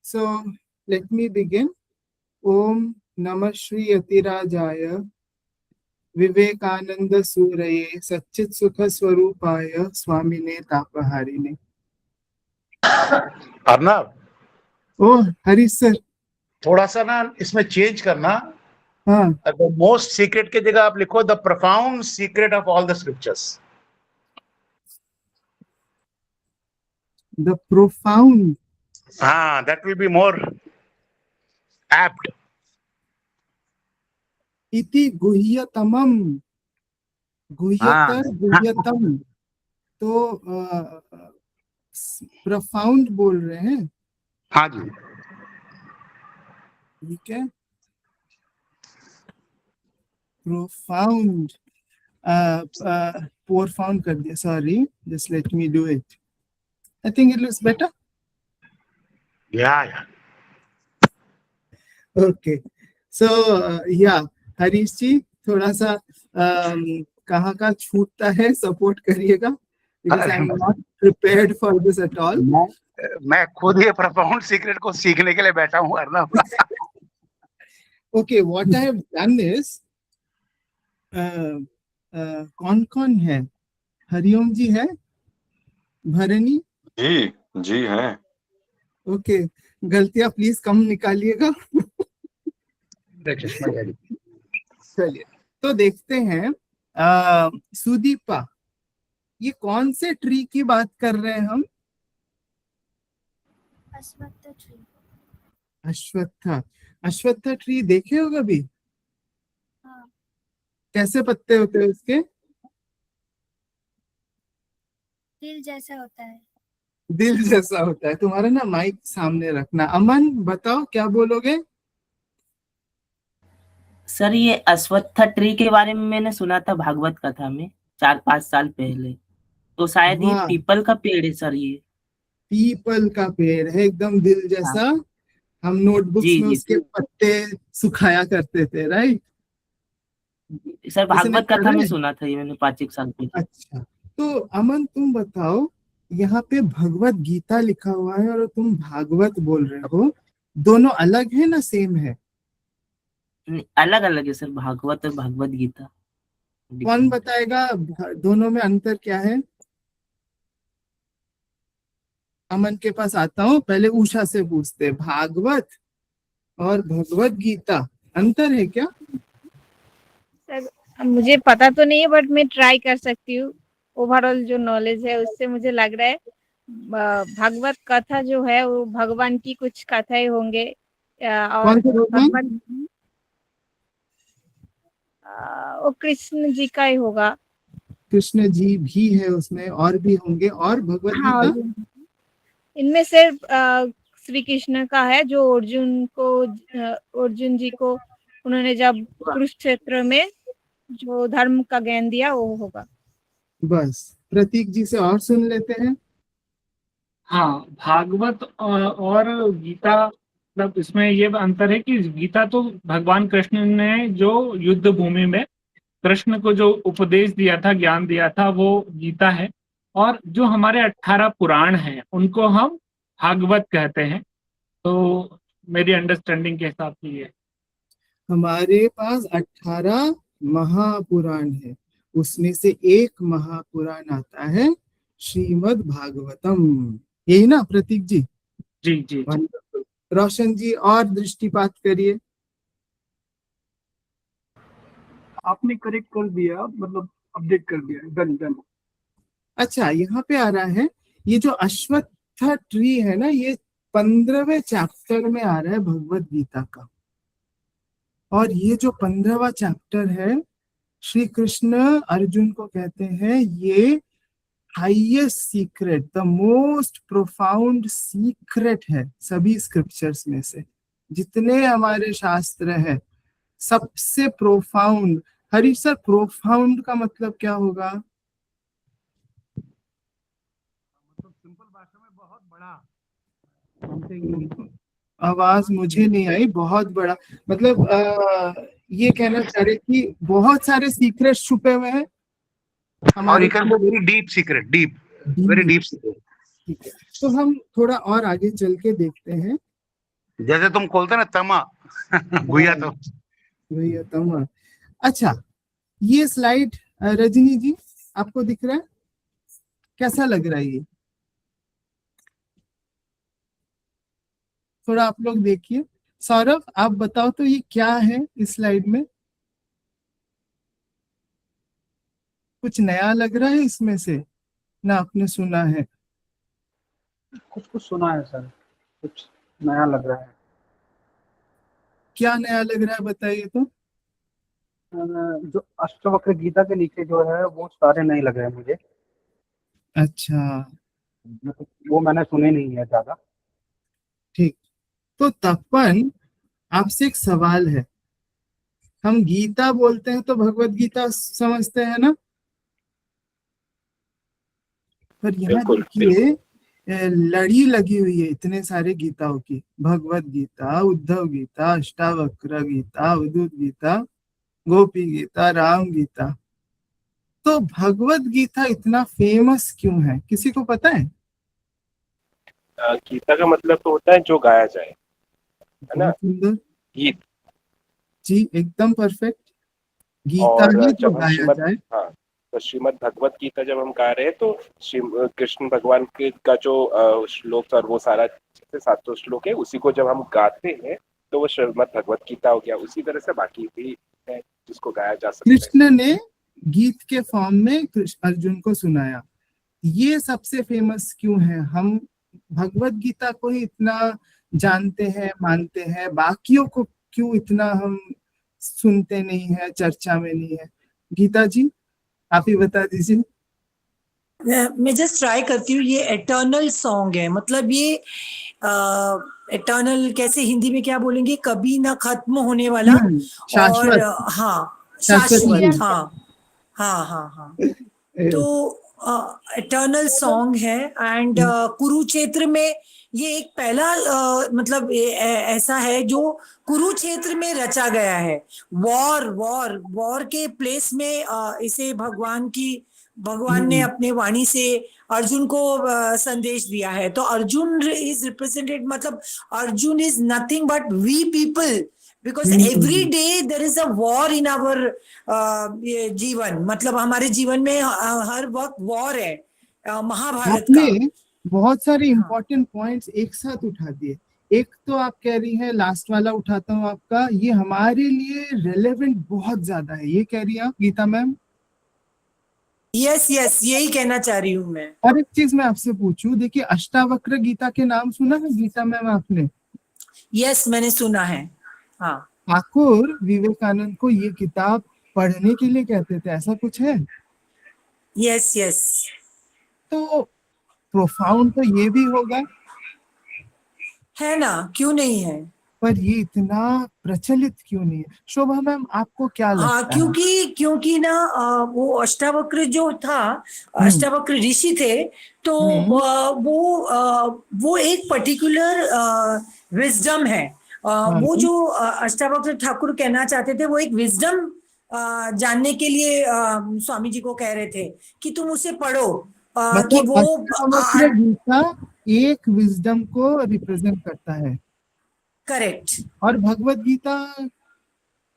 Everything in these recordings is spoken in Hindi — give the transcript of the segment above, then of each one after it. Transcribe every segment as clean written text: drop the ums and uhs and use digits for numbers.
So let me begin. Om Namah Shri Yatirajaaya Vivekananda सूरये सच्चित सुख स्वरूपाय स्वामिने तापहारिणे। अर्नब, ओ हरीश सर, थोड़ा सा ना इसमें चेंज करना। हाँ, द मोस्ट सीक्रेट की जगह आप लिखो the profound secret of all the scriptures. The profound, हाँ, that will be more apt. इति गुह्यतमम, गुह्यतर गुह्यतम, तो प्रोफाउंड बोल रहे हैं। हाँ जी, ठीक है, प्रोफाउंड, प्रोफाउंड कर दिया, sorry, just let me do it, I think it looks better. या ओके, सो या हरीश जी, थोड़ा सा कहाँ का छूटता है सपोर्ट करिएगा, because I am not prepared for this at all. मैं खुद ये प्रोफाउंड सीक्रेट को सीखने के लिए बैठा हूँ Arnab. Okay, what I have done is, कौन कौन है? हरिओम जी है, भरणी जी जी है। ओके, गलतियां प्लीज कम निकालिएगा। चलिए, तो देखते हैं, सुदीपा, ये कौन से ट्री की बात कर रहे हैं हम? अश्वत्थ ट्री। अश्वत्था, अश्वत्था ट्री देखे हो कभी? हाँ। कैसे पत्ते होते हैं उसके? दिल जैसा होता है। दिल जैसा होता है। तुम्हारा ना माइक सामने रखना। अमन बताओ क्या बोलोगे? सर, ये अश्वत्थ ट्री के बारे में मैंने सुना था भागवत कथा में 4-5 साल पहले, तो शायद ये वाह, पीपल का पेड़ है सर। ये पीपल का पेड़ है, एकदम दिल जैसा। हम नोटबुक्स जी में जी उसके पत्ते सुखाया करते थे, राइट? सर, भागवत कथा पढ़ा में है? सुना था ये मैंने 5-1 साल पहले। अच्छा, तो अमन तुम बताओ, यहाँ पे भगवत गीता लिखा हुआ है और तुम भागवत बोल रहे हो, दोनों अलग है ना सेम है? अलग अलग है सर, भागवत और भगवत गीता। कौन बताएगा दोनों में अंतर क्या है? अमन के पास आता हूँ, पहले उषा से पूछते, भागवत और भगवत गीता अंतर है क्या? सर मुझे पता तो नहीं है, बट मैं ट्राई कर सकती हूँ। ओवरऑल जो नॉलेज है उससे मुझे लग रहा है भागवत कथा जो है वो भगवान की कुछ कथाएं होंगे, और कौन से भगवान? भगवान वो कृष्ण जी का ही होगा। कृष्ण जी भी है उसमें, और भी होंगे, और भगवत हाँ, गीता इनमें सिर्फ श्री कृष्ण का है, जो अर्जुन जी को उन्होंने जब कुरुक्षेत्र में जो धर्म का ज्ञान दिया वो होगा। बस, प्रतीक जी से और सुन लेते हैं। हाँ, भागवत और गीता, मतलब इसमें ये अंतर है कि गीता तो भगवान कृष्ण ने जो युद्ध भूमि में कृष्ण को जो उपदेश दिया था, ज्ञान दिया था, वो गीता है। और जो हमारे 18 पुराण हैं उनको हम भागवत कहते हैं। तो मेरी अंडरस्टैंडिंग के हिसाब से ये हमारे पास 18 महापुराण है, उसमें से एक महापुराण आता है श्रीमद् भागवतम, यही ना प्रतीक जी? जी जी जी। रोशन जी और दृष्टिपात करिए। आपने करेक्ट कर दिया, मतलब अपडेट कर दिया, डन डन। अच्छा, यहाँ पे आ रहा है, ये जो अश्वत्थ ट्री है ना, ये 15वें चैप्टर में आ रहा है भगवत गीता का। और ये जो 15वां चैप्टर है, श्री कृष्ण अर्जुन को कहते हैं ये highest secret, the most profound secret है सभी स्क्रिप्चर्स में से। जितने हमारे शास्त्र है सबसे प्रोफाउंड। हरीश सर, प्रोफाउंड का मतलब क्या होगा? मतलब सिंपल भाषा में बहुत बड़ा। आवाज मुझे नहीं आई। बहुत बड़ा मतलब ये कहना चाह रहे कि बहुत सारे सीक्रेट छुपे हुए हैं और हमारे। Very deep secret, deep, very deep secret. ठीक है, तो हम थोड़ा और आगे चल के देखते हैं। जैसे तुम खोलते ना तमा गुया तो भैया तमा। अच्छा, ये स्लाइड रजनी जी आपको दिख रहा है, कैसा लग रहा है ये? थोड़ा आप लोग देखिए। सौरभ आप बताओ तो ये क्या है इस स्लाइड में? कुछ नया लग रहा है इसमें से ना आपने सुना है? कुछ कुछ सुना है सर, कुछ नया लग रहा है। क्या नया लग रहा है बताइए तो। जो अष्टवक्र गीता के नीचे जो है वो सारे नए लग रहे हैं मुझे, अच्छा मतलब वो मैंने सुने नहीं है ज्यादा। ठीक, तो तपन आपसे एक सवाल है। हम गीता बोलते हैं तो भगवत गीता समझते हैं ना, पर यहाँ बिल्कुल, देखिए लड़ी लगी हुई है इतने सारे गीताओं की। भगवत गीता, उद्धव गीता, अष्टावक्र गीता, अवधूत गीता, गोपी गीता, राम गीता। तो भगवत गीता इतना फेमस क्यों है, किसी को पता है? गीता का मतलब तो होता है जो गाया जाए, है ना, बहुत सुंदर गीत। जी, एकदम परफेक्ट। गीता और ही जो जब हम गाया जाए। हाँ, तो श्रीमद् भगवत गीता जब हम गा रहे हैं तो कृष्ण भगवान के का जो श्लोक और वो सारा 700 श्लोक है, उसी को जब हम गाते हैं तो वो श्रीमद् भगवत गीता हो गया। उसी तरह से बाकी भी है जिसको गाया जा सकता है। कृष्ण ने गीत के फॉर्म में अर्जुन को सुनाया। ये सबसे फेमस क्यों है? हम भगवत गीता को ही इतना जानते हैं, मानते हैं, बाकियों को क्यों इतना हम सुनते नहीं है, चर्चा में नहीं है? गीता जी आप ही बता दीजिए। मैं जस्ट ट्राई करती हूँ। ये एटर्नल सॉन्ग है, मतलब ये एटर्नल कैसे हिंदी में क्या बोलेंगे, कभी ना खत्म होने वाला। और शाश्वत। हाँ, शाश्वत शाश्वत। वाली। हाँ तो एटर्नल सॉन्ग है। एंड कुरुक्षेत्र में ये एक पहला मतलब ऐसा है जो कुरुक्षेत्र में रचा गया है। वॉर के प्लेस में इसे भगवान ने अपने वाणी से अर्जुन को संदेश दिया है। तो अर्जुन इज रिप्रेजेंटेड, मतलब Arjun is nothing but we people, because every day there is a war in our jeevan. मतलब हमारे जीवन में हर वक्त वॉर है, महाभारत का। आपने बहुत सारे इंपॉर्टेंट पॉइंट्स एक साथ उठा दिए। एक तो आप कह रही हैं, लास्ट वाला उठाता हूँ आपका, ये हमारे लिए रेलेवेंट बहुत ज्यादा है, ये कह रही हैं आप गीता मैम? यस यही कहना चाह रही हूँ मैं। और एक चीज मैं आपसे पूछूं, देखिए अष्टावक्र गीता के नाम सुना है गीता मैम आपने? यस, मैंने सुना है। हाँ, ठाकुर विवेकानंद को ये किताब पढ़ने के लिए कहते थे, ऐसा कुछ है? यस तो प्रोफाउंड तो ये भी होगा, है ना, क्यों नहीं है? पर ये इतना प्रचलित क्यों नहीं है? शोभा मैम आपको क्या लगता हाँ, है? क्योंकि ना वो अष्टावक्र जो था, अष्टावक्र ऋषि थे, तो वो एक पर्टिकुलर विजडम है। वो जो अष्टावक्र ठाकुर कहना चाहते थे, वो एक विजडम जानने के लिए स्वामी जी को कह रहे थे कि तुम उसे पढ़ो। कि मतलब वो अष्टावक्र गीता एक विजडम को रिप्रेजेंट करता है। करेक्ट। और भगवत गीता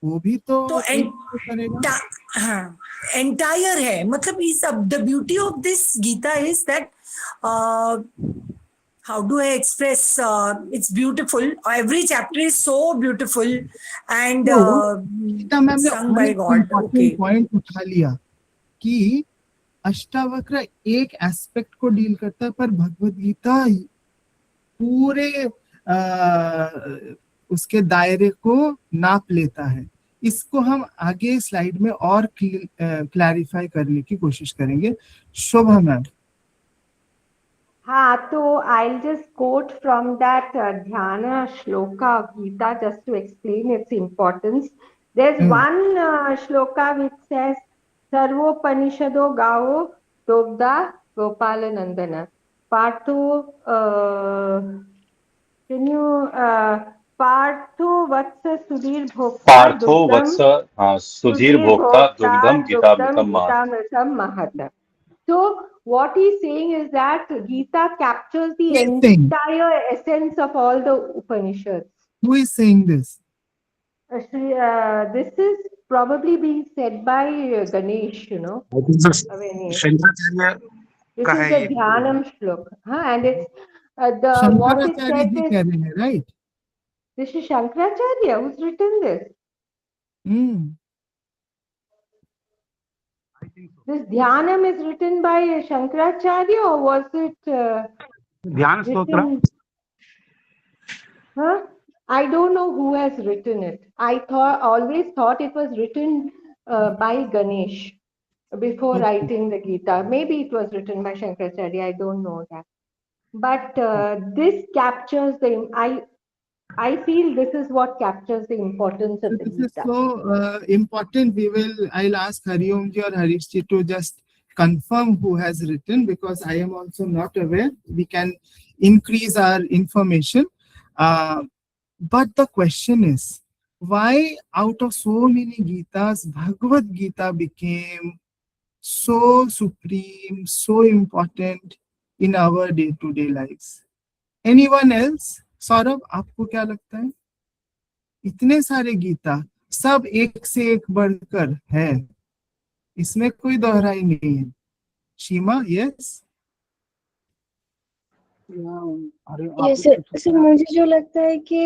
वो भी तो करेगा। हाँ, एंटायर है। मतलब इस the beauty of this Gita is that how do I express, it's beautiful, every chapter is so beautiful and Gita ma'am ने sung by God. Okay. Point उठा लिया कि अष्टावक्र एक एस्पेक्ट को डील करता है, पर भगवत गीता पूरे उसके दायरे को नाप लेता है। इसको हम आगे स्लाइड में और क्लैरिफाई करने की कोशिश करेंगे। शोभा मैम। हाँ, तो I just quote from that ध्यान shloka of Gita just to explain its importance. There's one shloka which says सर्वोपनिषदो गावो दोग्धा गोपाल नंदना पार्थो can you पार्थो वत्स सुधीर भोक्ता पार्थो वत्स सुधीर भोक्ता दुग्धम गीतामृतम महत्। महत्। So what he's saying is that Gita captures the Who is saying? entire essence of all the Upanishads. Who is saying this? This is probably being said by Ganesh, you know. I think so. Ganesh. Shankaracharya This का is है the ये. Dhyanam Shlok. And it's the what is Shankaracharya said ji is कह रहे हैं, right? this is Shankaracharya who's written this. I think so. This Dhyanam is written by Shankaracharya, or was it ध्यान स्तोत्र. written? Huh? I don't know who has written it. I always thought it was written by Ganesh before Okay. writing the Gita. Maybe it was written by Shankaracharya. I don't know that. But this captures I feel this is what captures the importance of the This is Gita. so important. I'll ask Hariom ji or Harish ji to just confirm who has written, because I am also not aware. We can increase our information. But the question is, why out of so many Gitas, Bhagavad Gita became so supreme, so important in our day-to-day lives? Anyone else? Saurabh, आपको क्या लगता है? इतने सारे गीता, सब एक से एक बढ़कर है, इसमें कोई दोहराई नहीं है. शीमा, यस? सर मुझे जो लगता है कि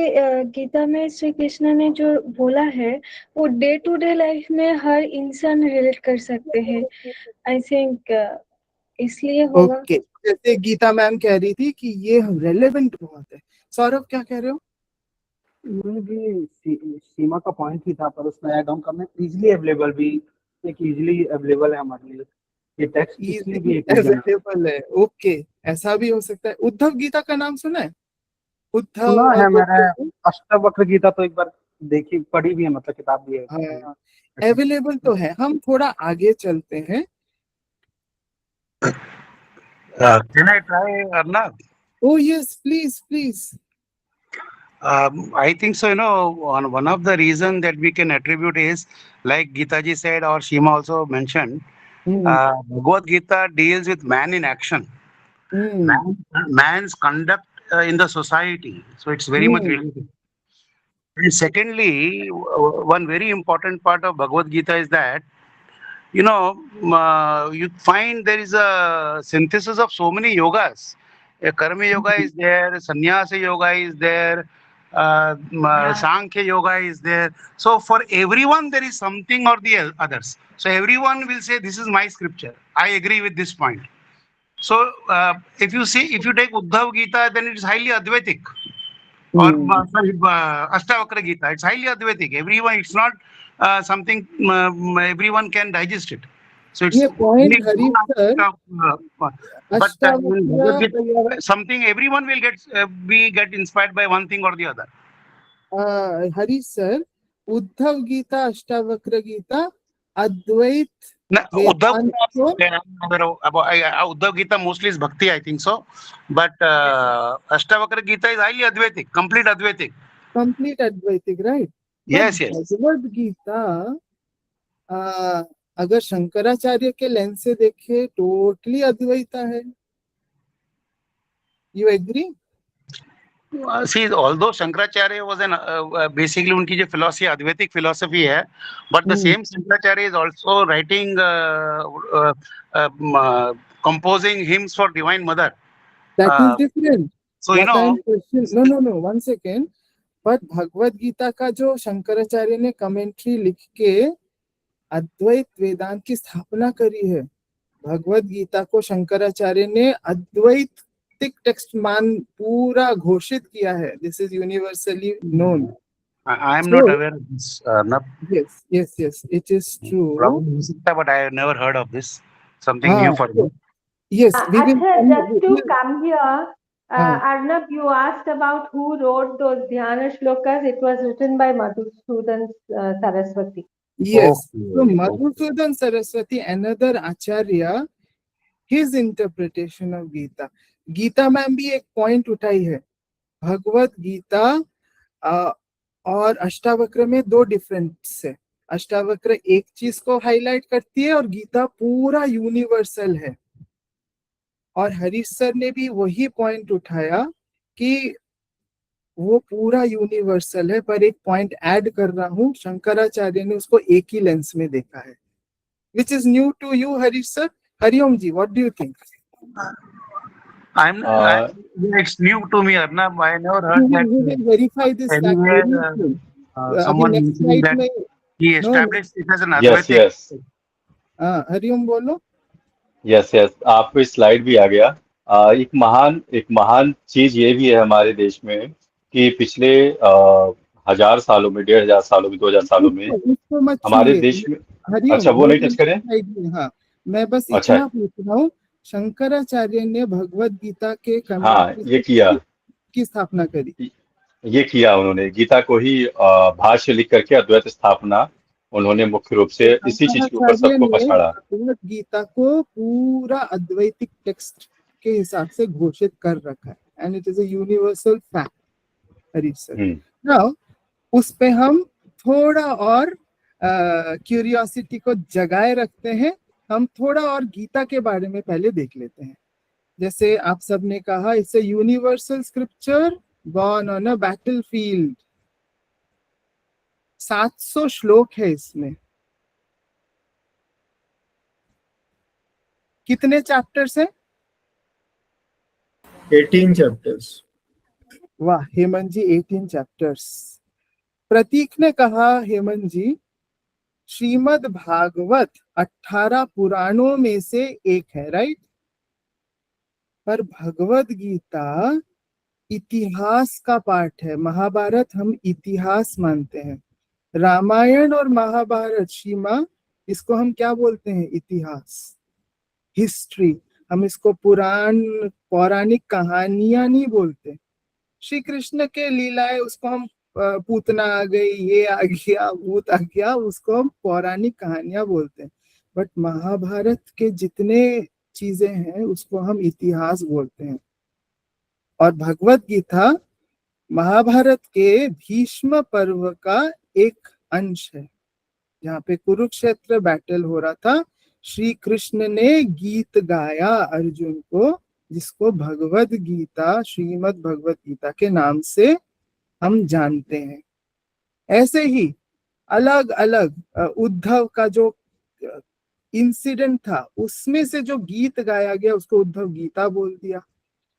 गीता में श्री कृष्ण ने जो बोला है वो डे टू डे लाइफ में हर इंसान रिलेट कर सकते हैं. आई थिंक इसलिए होगा. ओके, जैसे गीता मैम कह रही थी कि ये रेलेवेंट बहुत है. सौरभ, क्या कह रहे हो? मैं भी सीमा का पॉइंट ही था, पर उसमें ऐड ऑन करना इजीली अवेलेबल भी, एक इजीली अवेलेबल है हमारे लिए. ये टेक्स्ट इसलिए भी एक अवेलेबल है. ओके, ऐसा भी हो सकता है. उद्धव गीता का नाम सुना है? उद्धव सुना है और मैंने. अष्टवक्र गीता तो एक बार देखी, पढ़ी भी है, मतलब किताब भी है. अवेलेबल तो है. हम थोड़ा आगे चलते हैं. Can I try, Arnab? Oh yes, please. I think so. You know, one of the reason that we can attribute is, like Gita ji said, or Shima also mentioned, Bhagavad Gita deals with man in action, man's conduct in the society. So it's very much related. And secondly, one very important part of Bhagavad Gita is that, you know, you find there is a synthesis of so many yogas. Karma yoga is there, sannyasa yoga is there, Sankhya yoga is there. So for everyone there is something or the others. So everyone will say, this is my scripture. I agree with this point. So if you take Uddhav Gita, then it is highly Advaitic. Or Ashtavakra Gita, it's highly Advaitic. Everyone, it's not something everyone can digest it. So it's point, Harish sir. But something everyone will get inspired by one thing or the other. Harish sir, Uddhav Gita, Ashtavakra Gita, Advait. Uddhav Gita mostly is Bhakti, I think so. But Ashtavakra Gita is highly Advaitic, complete Advaitic. Complete Advaitic, right? Yes. Bhagavad Gita, अगर शंकराचार्य के लेंस से देखे टोटली अद्वैता है. You agree? See, although Shankaracharya was basically उनकी जो philosophy Advaitic philosophy है, but the same Shankaracharya is also writing composing hymns for Divine Mother. That is different. So you know. No. 1 second. But Bhagavad Gita का जो शंकराचार्य ने कमेंट्री लिख के अद्वैत वेदांत की स्थापना करी है, भगवद गीता को शंकराचार्य ने अद्वैतिक टेक्स्ट मान पूरा घोषित किया है. This is universally known. I am not aware of this. Yes, it is true. But I have never heard of this. Something new for me. Yes, just to come here, Arnab, you asked about who wrote those Dhyana shlokas. It was written by Madhusudan Saraswati. Yes. So Madhusudan Saraswati, another Acharya, his interpretation of Gita. Gita ma'am भी एक पॉइंट उठाई है. भगवत गीता और अष्टावक्र में दो डिफरेंस है. अष्टावक्र एक चीज को हाईलाइट करती है और गीता पूरा यूनिवर्सल है. और हरीश सर ने भी वही पॉइंट उठाया कि वो पूरा यूनिवर्सल है, पर एक पॉइंट ऐड कर रहा हूँ, शंकराचार्य ने उसको एक ही लेंस में देखा है, which is new to you Harish sir. Hariom ji, what do you think? It's new to me, Arnab. I never heard We that will verify this fact anywhere. very soon. अभी Someone next mentioned slide that में he no, established it as an yes Advaitic. Yes हरिओम बोलो. यस यस आपको स्लाइड भी आ गया। एक महान चीज ये भी है हमारे देश में कि पिछले 1000 सालों में, 1500 सालों में, 2000 सालों में उसको मत हमारे छूइए देश में। हरिओम, अच्छा, वो नहीं टच करें। हाँ, मैं बस अच्छा, इतना पूछ रहा हूँ, शंकराचार्य ने भगवत गीता के हाँ, ये किया, की स्थापना करी. ये किया उन्होंने। गीता को ही भाष्य लिख करके अद्वैत स्थापना उन्होंने मुख्य रूप से इसी चीज के ऊपर शंकराचार्य सबको ने पछाड़ा। भगवत गीता को पूरा अद्वैतिक टेक्स्ट के हिसाब से घोषित कर रखा है, and it is a universal fact. Harish sir, now उस पे हम थोड़ा और क्यूरियोसिटी को जगाए रखते हैं. हम थोड़ा और गीता के बारे में पहले देख लेते हैं. जैसे आप सब ने कहा, it's a universal scripture born on a battlefield. 700 श्लोक है इसमें. कितने चैप्टर्स हैं? 18 चैप्टर्स. वाह हेमंत जी, 18 चैप्टर्स. प्रतीक ने कहा, हेमंत जी, श्रीमद् भागवत 18 पुराणों में से एक है, राइट? पर भगवत गीता इतिहास का पाठ है. महाभारत हम इतिहास मानते हैं. रामायण और महाभारत, सीमा, इसको हम क्या बोलते हैं? इतिहास, हिस्ट्री. हम इसको पौराणिक कहानियां नहीं बोलते. श्री कृष्ण के लीलाएं, उसको हम पूतना आ गई, ये आ गया, भूत आ गया, उसको हम पौराणिक कहानियां बोलते हैं. बट महाभारत के जितने चीजें हैं उसको हम इतिहास बोलते हैं. और भगवत गीता महाभारत के भीष्म पर्व का एक अंश है, जहाँ पे कुरुक्षेत्र बैटल हो रहा था. श्री कृष्ण ने गीत गाया अर्जुन को, जिसको भगवत गीता, श्रीमद् भगवत गीता के नाम से हम जानते हैं. ऐसे ही अलग अलग उद्धव का जो इंसिडेंट था, उसमें से जो गीत गाया गया उसको उद्धव गीता बोल दिया.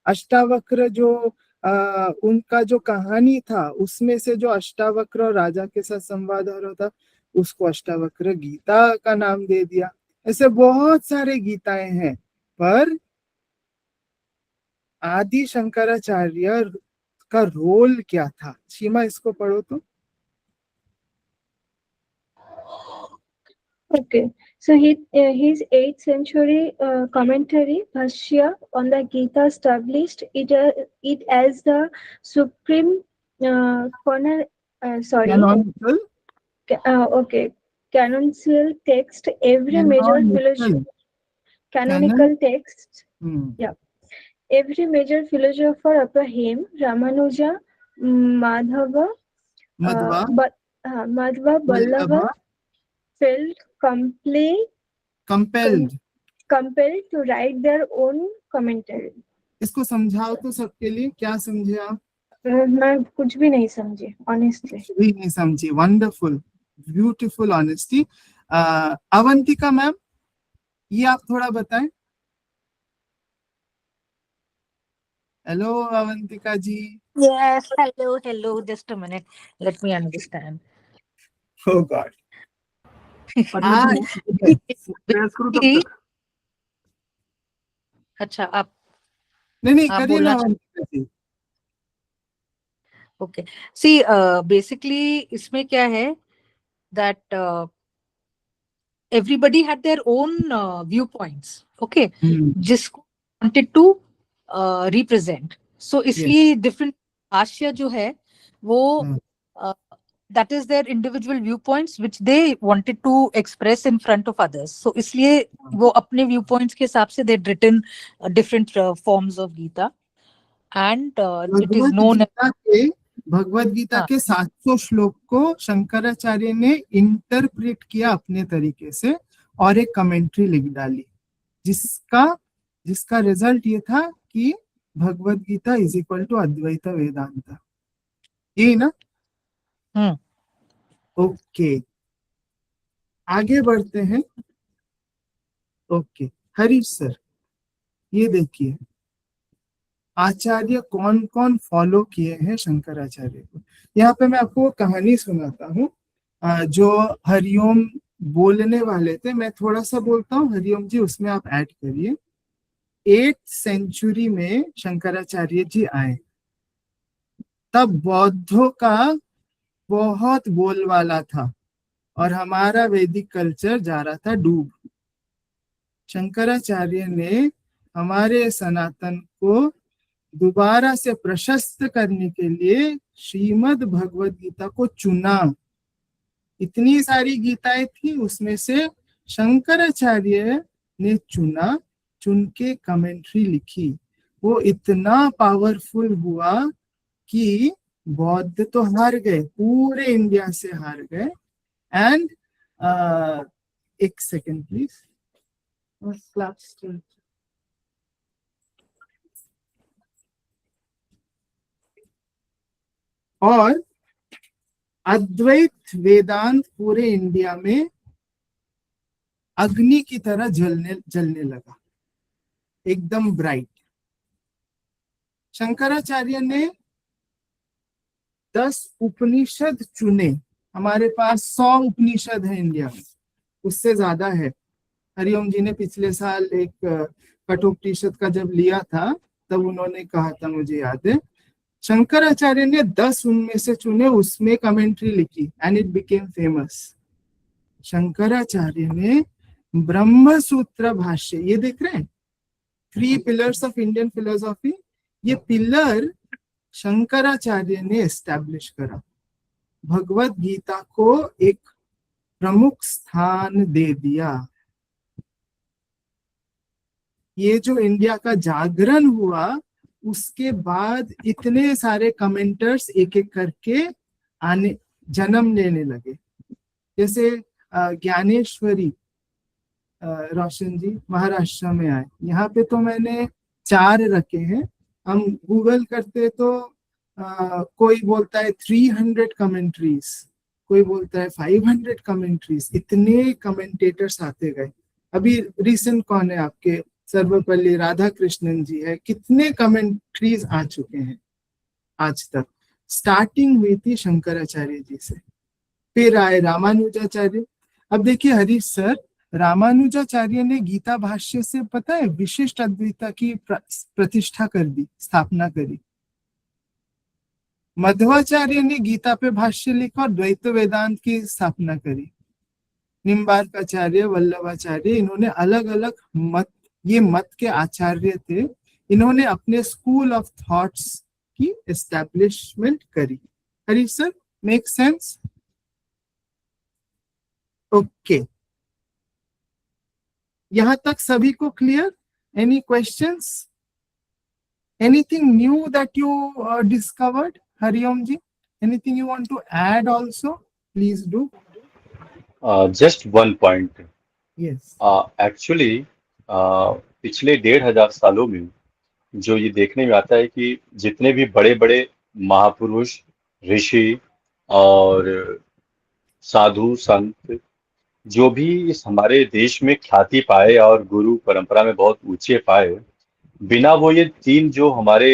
अष्टावक्र जो उनका जो कहानी था, उसमें से जो अष्टावक्र और राजा के साथ संवाद हो रहा था, उसको अष्टावक्र गीता का नाम दे दिया. ऐसे बहुत सारे गीताएं हैं. पर आदि शंकराचार्य का रोल क्या था? सीमा, इसको पढ़ो तो. Okay, so his 8th century commentary Bhashya on the Gita established it as the supreme Canonical. Canonical text. Every major philosopher, canonical text. Yeah, every major philosopher Abraham, Ramanuja, Madhava, Vallabha felt compelled to write their own commentary. इसको समझाओ तो सबके लिए. क्या समझे आप? मैं कुछ भी नहीं समझी, ऑनेस्टली. कुछ भी नहीं समझी. Wonderful, beautiful honesty. Avantika ma'am, ये आप थोड़ा बताएं. Hello Avantika ji. Yes, hello. Just a minute. Let me understand. Oh God. अच्छा, आप नहीं करिए ना अवंतिका जी. ओके, सी बेसिकली इसमें क्या है that everybody had their own viewpoints, okay, जिसको wanted to represent. So इसलिए different भाष्य जो है वो that is their individual viewpoints which they wanted to express in front of others. So इसलिए वो अपने viewpoints के हिसाब से they'd written different forms of Gita, and it is known as Bhagavad Gita के 700 श्लोक को शंकराचार्य ने इंटरप्रेट किया अपने तरीके से और एक कमेंट्री लिख डाली, जिसका जिसका रिजल्ट ये था कि Bhagavad Gita is equal to Advaita Vedanta, ये ना। ओके, आगे बढ़ते हैं। ओके हरीश सर, ये देखिए आचार्य कौन कौन फॉलो किए हैं शंकराचार्य को। यहाँ पे मैं आपको कहानी सुनाता हूँ। जो हरिओम बोलने वाले थे, मैं थोड़ा सा बोलता हूँ, हरिओम जी उसमें आप ऐड करिए। 8th सेंचुरी में शंकराचार्य जी आए, तब बौद्धों का बहुत बोलबाला था और हमारा वैदिक कल्चर जा रहा था डूब। शंकराचार्य ने हमारे सनातन को दोबारा से प्रशस्त करने के लिए श्रीमद् भगवद गीता को चुना। इतनी सारी गीताएं थी, उसमें से शंकराचार्य ने चुन के कमेंट्री लिखी। वो इतना पावरफुल हुआ कि बौद्ध तो हार गए, पूरे इंडिया से हार गए। एंड एक सेकेंड प्लीज, और अद्वैत वेदांत पूरे इंडिया में अग्नि की तरह जलने लगा, एकदम ब्राइट। शंकराचार्य ने 10 उपनिषद चुने। हमारे पास 100 उपनिषद है इंडिया में, उससे ज्यादा है। हरिओम जी ने पिछले साल एक कठोपनिषद का जब लिया था तब उन्होंने कहा था, मुझे याद है। शंकराचार्य ने 10 उनमें से चुने, उसमें कमेंट्री लिखी and it became famous. Shankaracharya ने ब्रह्म सूत्र भाष्य, ये देख रहे हैं 3 पिलर्स ऑफ इंडियन फिलोसॉफी, ये पिलर शंकराचार्य ने एस्टैब्लिश करा। भगवत गीता को एक प्रमुख स्थान दे दिया। ये जो इंडिया का जागरण हुआ, उसके बाद इतने सारे कमेंटर्स एक एक करके आने जन्म लेने लगे। जैसे ज्ञानेश्वरी रोशन जी महाराष्ट्र में आए, यहाँ पे तो मैंने 4 रखे हैं। हम गूगल करते तो कोई बोलता है 300 कमेंट्रीज, कोई बोलता है 500 कमेंट्रीज, इतने कमेंटेटर्स आते गए। अभी रिसेंट कौन है आपके, सर्वपल्ली राधाकृष्णन जी है, कितने कमेंट्रीज आ चुके हैं आज तक। स्टार्टिंग हुई थी शंकराचार्य जी से, फिर आए रामानुजाचार्य। अब देखिए हरीश सर, रामानुजाचार्य ने गीता भाष्य से पता है विशिष्ट अद्वैता की प्रतिष्ठा कर दी, स्थापना करी। मध्वाचार्य ने गीता पे भाष्य लिखा और द्वैत वेदांत की स्थापना करी। निम्बार्काचार्य, वल्लभाचार्य, इन्होंने अलग अलग मत, ये मत के आचार्य थे, इन्होंने अपने स्कूल ऑफ थॉट्स की एस्टैब्लिशमेंट करी। Harish sir, make sense? Okay, यहां तक सभी को clear? Any questions? Anything new that you discovered? Hariom ji, anything you want to add also? Please do. Just one point. Yes. Actually, पिछले 1500 सालों में जो ये देखने में आता है कि जितने भी बड़े बड़े महापुरुष, ऋषि और साधु संत जो भी इस हमारे देश में ख्याति पाए और गुरु परंपरा में बहुत ऊंचे पाए, बिना वो ये 3 जो हमारे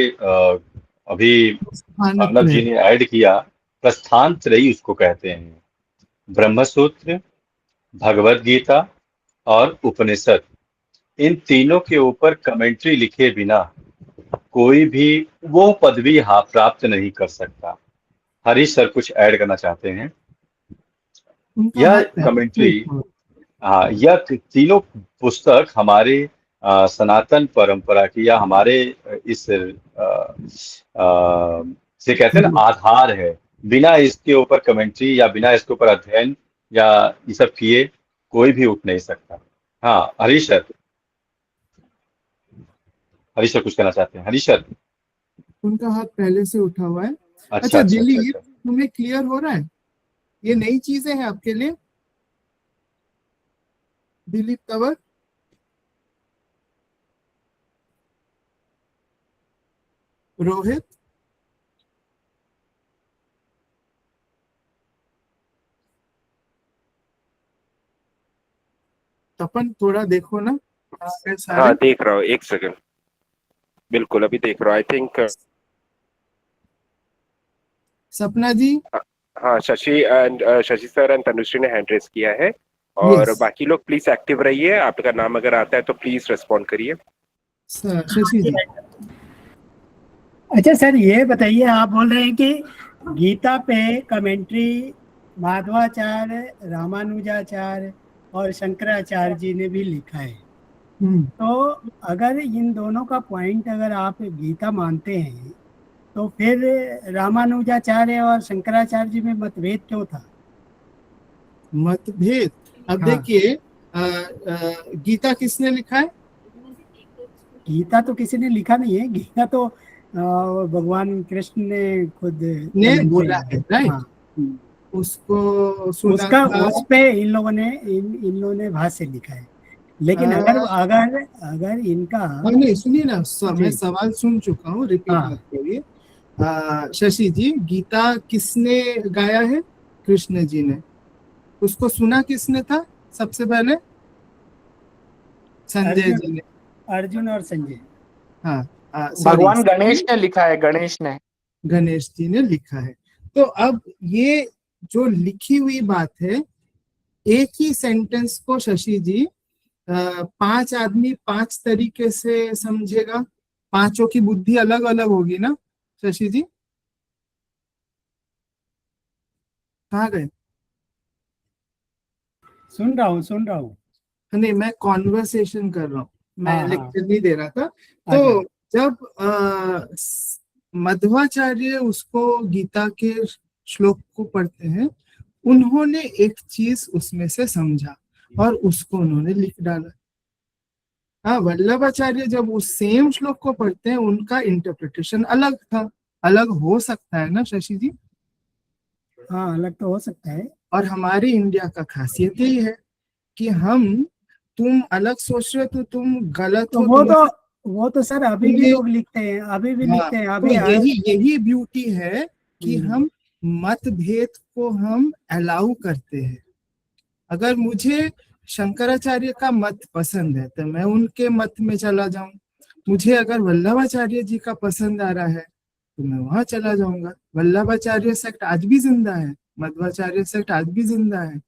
अभी अर्नब जी ने ऐड किया, प्रस्थान त्रयी उसको कहते हैं, ब्रह्मसूत्र, भगवद गीता और उपनिषद। इन तीनों के ऊपर कमेंट्री लिखे बिना कोई भी वो पदवी प्राप्त नहीं कर सकता। हरीश सर कुछ ऐड करना चाहते हैं? यह कमेंट्री, यह तीनों पुस्तक हमारे सनातन परंपरा की या हमारे इस से कहते हैं ना आधार है। बिना इसके ऊपर कमेंट्री या बिना इसके ऊपर अध्ययन या ये सब किए कोई भी उठ नहीं सकता। हाँ हरीश सर, हरीश सर कुछ कहना चाहते हैं? हरीश सर, उनका हाथ पहले से उठा हुआ है। अच्छा, दिलीप, तुम्हें क्लियर हो रहा है? ये नई चीजें हैं आपके लिए? दिलीप तंवर, रोहित, तपन थोड़ा देखो ना सारे। हाँ देख रहा हूँ, एक सेकंड, बिल्कुल अभी देख रहा हूँ। आई थिंक सपना जी, हाँ, शशि सर एंड तनुश्री ने हैंड रेस किया है, और यस, बाकी लोग प्लीज एक्टिव रहिए। आपका नाम अगर आता है तो प्लीज रिस्पॉन्ड करिए। शशि जी। अच्छा सर, ये बताइए, आप बोल रहे हैं कि गीता पे कमेंट्री माधवाचार्य, रामानुजाचार्य और शंकराचार्य जी ने भी लिखा है। तो अगर इन दोनों का पॉइंट अगर आप गीता मानते हैं तो फिर रामानुजाचार्य और शंकराचार्य जी में मतभेद क्यों था? मतभेद, अब हाँ। देखिए गीता किसने लिखा है? गीता तो किसी ने लिखा नहीं है, गीता तो भगवान कृष्ण ने खुद ने बोला है, राइट? हाँ। उसको सुना उसका था। उस पे इन लोगों ने भाष्य लिखा है। लेकिन अगर इनका नहीं, सुनिए ना, मैं जी। सवाल सुन चुका हूँ, रिपीट हाँ। मत करिए। शशि जी, गीता किसने गाया है? कृष्ण जी ने। उसको सुना किसने था सबसे पहले? संजय जी ने। अर्जुन और संजय। हाँ, भगवान गणेश ने लिखा है, गणेश जी ने लिखा है। तो अब ये जो लिखी हुई बात है, एक ही सेंटेंस को शशि जी 5 आदमी 5 तरीके से समझेगा। पांचों की बुद्धि अलग अलग होगी ना शशि जी? कहाँ गए? सुन रहा हूँ। नहीं, मैं कॉन्वर्सेशन कर रहा हूँ, मैं हाँ, लेक्चर नहीं दे रहा था। तो जब मध्वाचार्य उसको गीता के श्लोक को पढ़ते हैं, उन्होंने एक चीज उसमें से समझा और उसको उन्होंने लिख डाला। हाँ, वल्लभाचार्य जब उस सेम श्लोक को पढ़ते हैं, उनका इंटरप्रिटेशन अलग था। अलग हो सकता है ना शशि जी? हाँ, अलग तो हो सकता है। और हमारी इंडिया का खासियत यही है कि तुम अलग सोच रहे हो तो तुम गलत तो हो। वो तो सर अभी भी लोग लिखते हैं, अभी भी लिखते हैं। तो यही ब्यूटी है कि हम मतभेद को हम अलाउ करते हैं। अगर मुझे शंकराचार्य का मत पसंद है तो मैं उनके मत में चला जाऊं। मुझे अगर वल्लभाचार्य जी का पसंद आ रहा है तो मैं वहां चला जाऊंगा। वल्लभाचार्य सेक्ट आज भी जिंदा है, मध्वाचार्य सेक्ट आज भी जिंदा है।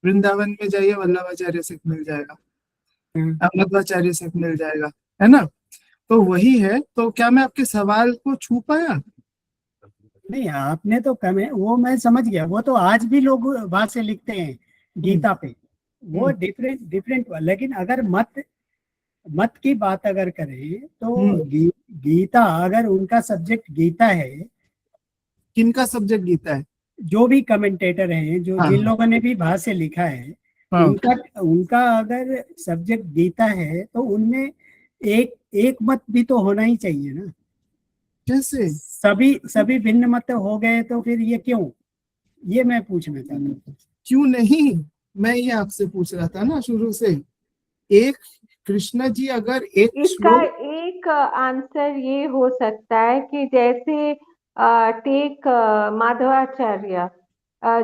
वृंदावन में जाइए, वल्लभाचार्य सेक्ट मिल जाएगा, मध्वाचार्य सेक्ट मिल जाएगा, है ना? तो वही है। तो क्या मैं आपके सवाल को छू पाया? नहीं, आपने तो वो मैं समझ गया। वो तो आज भी लोग भाष्य लिखते हैं गीता पे, वो डिफरेंट। लेकिन अगर मत की बात अगर करें तो गीता, अगर उनका सब्जेक्ट गीता है, किनका सब्जेक्ट गीता है? जो भी कमेंटेटर हैं, जिन लोगों ने भी भाष्य लिखा है, उनका अगर सब्जेक्ट गीता है तो उनमें एक मत भी तो होना ही चाहिए ना। कैसे सभी भिन्न मत हो गए तो फिर ये क्यों? ये मैं पूछना चाहता हूँ। क्यों नहीं, मैं ये आपसे पूछ रहा था ना शुरू से। एक कृष्ण जी अगर इसका एक आंसर ये हो सकता है कि जैसे टेक माधवाचार्य,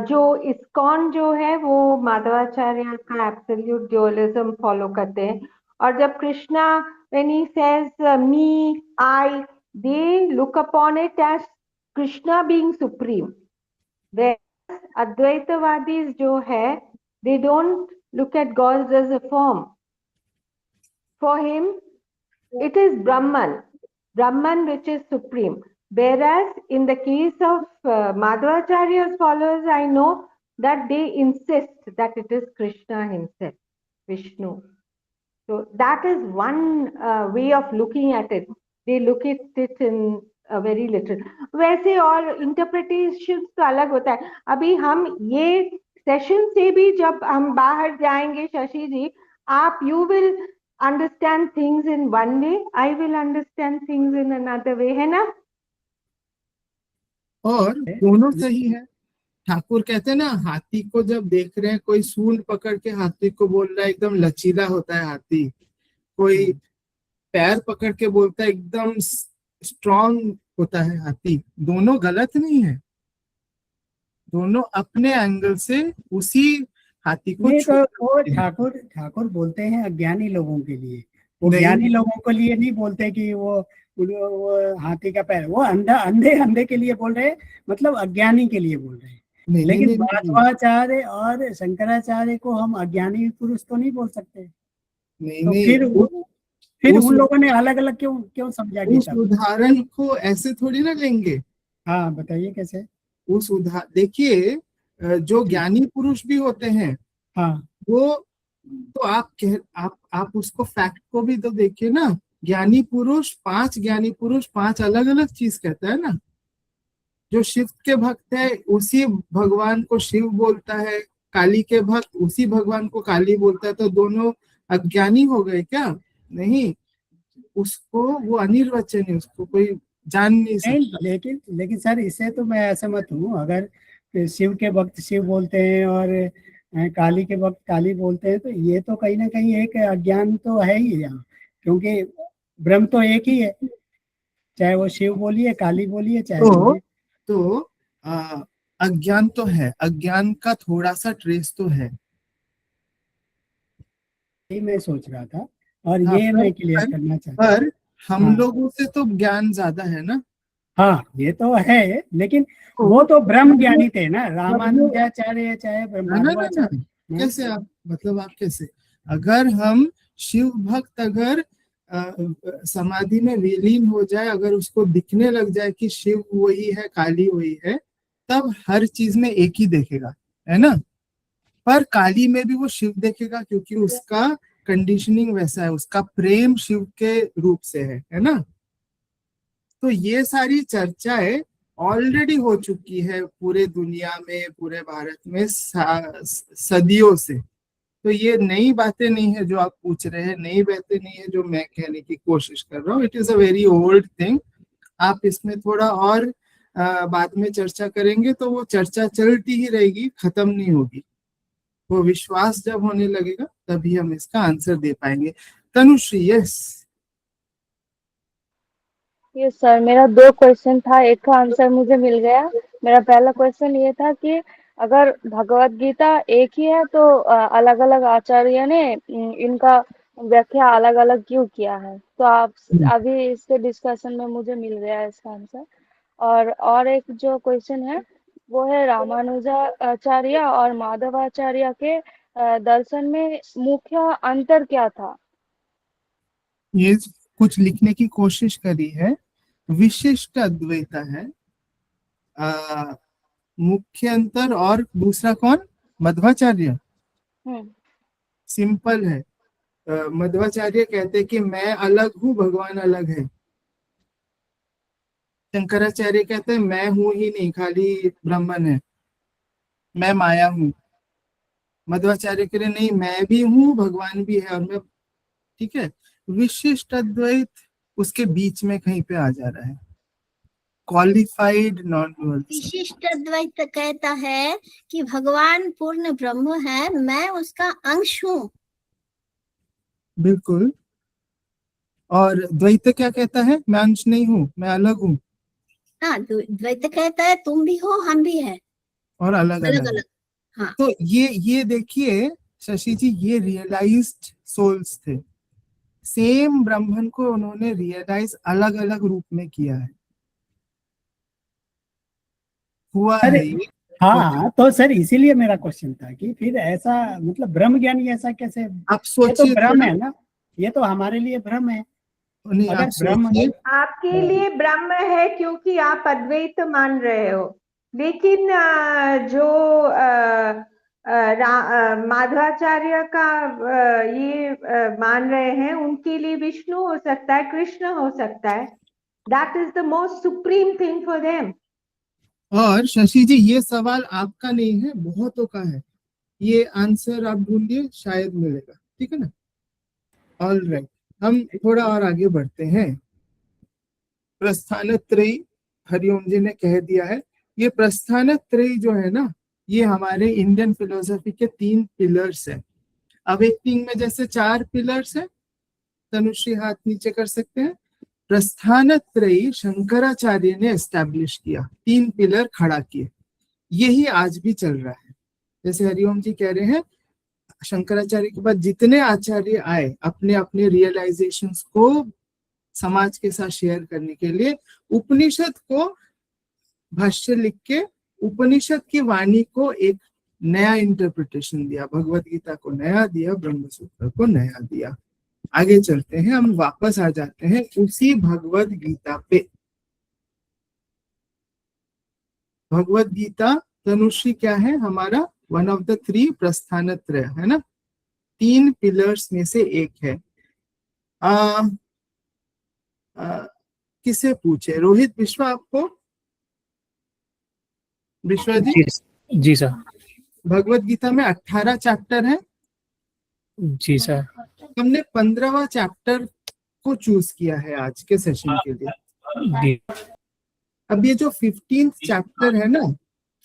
जो इस्कॉन जो है वो माधवाचार्य का एब्सोल्यूट ड्यूअलिज्म फॉलो करते हैं। और जब Krishna when he says me I, they look upon it as Krishna being supreme. अद्वैतवादी जो है, they don't look at god as a form. For him, it is Brahman which is supreme. Whereas in the case of Madhvacharya's followers, I know that they insist that it is Krishna himself, Vishnu. So that is one way of looking at it. They look at it in a very literal. वैसे और interpretations तो अलग होता है। अभी हम ये सेशन से भी जब हम बाहर जाएंगे शशि जी, you will understand things in one way, I will understand things in another way, है ना? और दोनों सही है। ठाकुर कहते हैं ना, हाथी को जब देख रहे हैं, कोई सूंड पकड़ के हाथी को बोल रहा है एकदम लचीला होता है हाथी, कोई पैर पकड़ के बोलता है एकदम स्ट्रॉन्ग होता है हाथी, दोनों गलत नहीं है, दोनों अपने एंगल से उसी हाथी को नहीं, तो वो छूते हैं। ठाकुर बोलते हैं अज्ञानी लोगों के लिए, वो नहीं। ज्ञानी लोगों के लिए नहीं बोलते कि वो हाथी का पैर, वो अंधे अंधे के लिए बोल रहे हैं, मतलब अज्ञानी के लिए बोल रहे हैं। नहीं, लेकिन नहीं, नहीं, नहीं, माधवाचार्य और शंकराचार्य को हम अज्ञानी पुरुष तो नहीं बोल सकते। नहीं, तो नहीं, फिर उस उन लोगों ने अलग अलग क्यों समझा उस गीता को? उदाहरण को ऐसे थोड़ी ना लेंगे। हाँ, बताइए कैसे। उस उदाहरण देखिए, जो ज्ञानी पुरुष भी होते हैं, हाँ, वो तो आप उसको फैक्ट को भी तो देखिए ना। ज्ञानी पुरुष, 5 ज्ञानी पुरुष 5 अलग अलग चीज कहता है ना। जो शिव के भक्त है उसी भगवान को शिव बोलता है, काली के भक्त उसी भगवान को काली बोलता है, तो दोनों अज्ञानी हो गए क्या? नहीं, उसको वो अनिर्वचनीय, उसको कोई जान नहीं सकता। लेकिन सर, इससे तो मैं असहमत हूँ। अगर शिव के भक्त शिव बोलते हैं और काली के भक्त काली बोलते हैं, तो ये तो कहीं ना कहीं एक अज्ञान तो है ही यहाँ, क्योंकि ब्रह्म तो एक ही है, चाहे वो शिव बोलिए, काली बोलिए, चाहे बोलिए। तो अज्ञान तो है, अज्ञान का थोड़ा सा ट्रेस तो है। यही मैं सोच रहा था, और हाँ, ये मैं क्लियर करना चाहता हूँ। पर हम हाँ। लोगों से तो ज्ञान ज्यादा है ना। हाँ, ये तो है, लेकिन वो तो ब्रह्म ज्ञानी थे ना, रामानुजाचार्य चाहे माधवाचार्य। कैसे आप, मतलब आप कैसे, अगर हम शिव भक्त अगर समाधि में विलीन हो जाए, अगर उसको दिखने लग जाए कि शिव वही है, काली वही है, तब हर चीज में एक ही देखेगा, है ना। पर काली में भी वो शिव देखेगा, क्योंकि उसका कंडीशनिंग वैसा है, उसका प्रेम शिव के रूप से है ना। तो ये सारी चर्चाएं ऑलरेडी हो चुकी है पूरे दुनिया में, पूरे भारत में सदियों से। तो ये नई बातें नहीं है जो आप पूछ रहे हैं, नई बातें नहीं है जो मैं कहने की कोशिश कर रहा हूँ। It is a very old thing. आप इसमें थोड़ा और बाद में चर्चा करेंगे तो वो चर्चा चलती ही रहेगी, खत्म नहीं होगी। वो विश्वास जब होने लगेगा तभी हम इसका आंसर दे पाएंगे। तनुश्री, यस। यस सर, मेरा 2 क्वेश्चन था, एक का आंसर मुझे मिल गया। मेरा पहला क्वेश्चन ये था कि अगर भगवत गीता एक ही है तो अलग अलग आचार्य ने इनका व्याख्या अलग अलग क्यों किया है? तो आप अभी इसके डिस्कशन में मुझे मिल गया इसका आंसर। और एक जो क्वेश्चन है वो है, रामानुजाचार्य और माधवाचार्य के दर्शन में मुख्य अंतर क्या था? ये कुछ लिखने की कोशिश करी है। विशिष्ट अद्वैत है मुख्य अंतर, और दूसरा कौन? मध्वाचार्य। सिंपल है। मध्वाचार्य कहते कि मैं अलग हूँ, भगवान अलग है। शंकराचार्य कहते हैं मैं हूं ही नहीं, खाली ब्रह्मन है, मैं माया हूँ। मध्वाचार्य कह रहे नहीं, मैं भी हूँ, भगवान भी है, और मैं, ठीक है। विशिष्ट अद्वैत उसके बीच में कहीं पे आ जा रहा है, क्वालिफाइड नॉन डुअल। विशिष्ट अद्वैत कहता है कि भगवान पूर्ण ब्रह्म है, मैं उसका अंश हूँ। बिल्कुल। और द्वैत क्या कहता है? मैं अंश नहीं हूँ, मैं अलग हूँ। हाँ, द्वैत कहता है तुम भी हो, हम भी है, और अलग अलग अलग। अलग। हाँ, तो ये देखिए शशि जी, ये रियलाइज्ड सोल्स थे। सेम ब्रह्मन को उन्होंने रियलाइज अलग अलग रूप में किया है, हुआ है ये। हाँ, तो सर इसीलिए मेरा क्वेश्चन था कि फिर ऐसा, मतलब ब्रह्म ज्ञानी ऐसा कैसे? आप ये तो सोचिए ब्रह्म है ना, ये तो हमारे लिए ब्रह्म है। अगर ब्रह्म है, आपके लिए ब्रह्म है क्योंकि आप अद्वैत मान रहे हो, लेकिन जो माधवाचार्य का ये मान रहे हैं, उनके लिए विष्णु हो सकता है, कृष्ण हो सकता है। That is the most supreme thing for them. और शशि जी, ये सवाल आपका नहीं है, बहुतों का है। ये आंसर आप ढूंढिए, शायद मिलेगा, ठीक है ना। ऑल राइट, हम थोड़ा और आगे बढ़ते हैं। प्रस्थानत्रयी, हरिओम जी ने कह दिया है। ये प्रस्थानत्रयी जो है ना, ये हमारे इंडियन फिलोसफी के 3 पिलर्स है। अवेकनिंग में जैसे 4 पिलर्स है, तनुश्री हाथ नीचे कर सकते हैं। प्रस्थानत्रयी शंकराचार्य ने एस्टैब्लिश किया, 3 पिलर खड़ा किए। यही आज भी चल रहा है। जैसे हरिओम जी कह रहे हैं, शंकराचार्य के बाद जितने आचार्य आए अपने अपने रियलाइजेशंस को समाज के साथ शेयर करने के लिए, उपनिषद को भाष्य लिख के उपनिषद की वाणी को एक नया इंटरप्रिटेशन दिया, भगवत गीता को नया दिया, ब्रह्म सूत्र को नया दिया। आगे चलते हैं, हम वापस आ जाते हैं उसी भगवत गीता पे। भगवत गीता तनुश्री क्या है हमारा? वन ऑफ द 3 प्रस्थानत्रय है ना, 3 पिलर्स में से एक है। किसे पूछे? रोहित, विश्व, आपको? विश्व जी? जी सर। भगवत गीता में 18 चैप्टर है। जी सर। हमने 15वां चैप्टर को चूज किया है आज के सेशन के लिए। अब ये जो 15th चैप्टर है ना,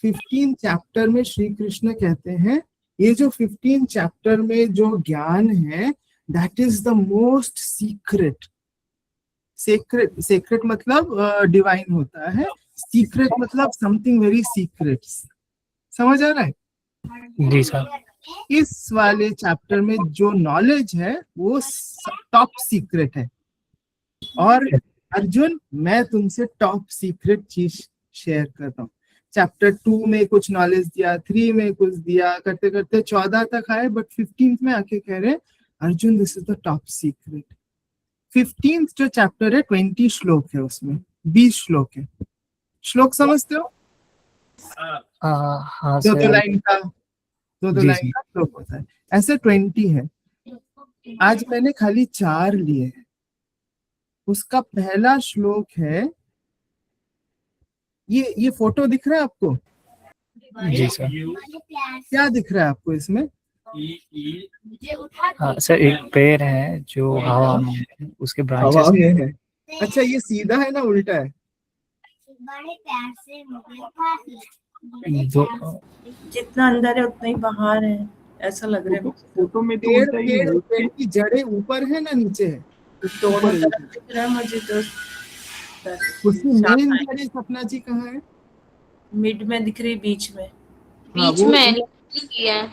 15 चैप्टर में श्री कृष्ण कहते हैं, ये जो 15 चैप्टर में जो ज्ञान है, that is the most secret. Secret मतलब डिवाइन होता है, सीक्रेट मतलब समथिंग वेरी सीक्रेट। समझ आ रहा है? जी सर। इस वाले चैप्टर में जो नॉलेज है वो टॉप सीक्रेट है। और अर्जुन, मैं तुमसे टॉप सीक्रेट चीज शेयर करता हूँ। चैप्टर 2 में कुछ नॉलेज दिया, 3 में कुछ दिया, करते करते 14 तक आए, बट 15th में आके कह रहे Arjun this is the top secret. 15th जो चैप्टर है 20 श्लोक है, उसमें 20 श्लोक है। श्लोक समझते हो? हाँ दो सर। लाइन का श्लोक होता है, ऐसे 20 है। आज मैंने खाली 4 लिए हैं। उसका पहला श्लोक है, ये फोटो दिख रहा है आपको? जी सर। क्या दिख रहा है आपको इसमें? हाँ सर, एक पेड़ है जो हवा में है, उसके ब्रांचेस हवा में है। अच्छा, ये सीधा है ना उल्टा है? जितना अंदर है उतना ही बाहर है, ऐसा लग रहा है फोटो में। तो पेड़ की जड़ें ऊपर है ना नीचे है? दोनों तरफ दिख रहा है मुझे तो। उसकी मेन जड़ें सपना जी कहाँ है? मिड में दिख रही, बीच में। बीच में।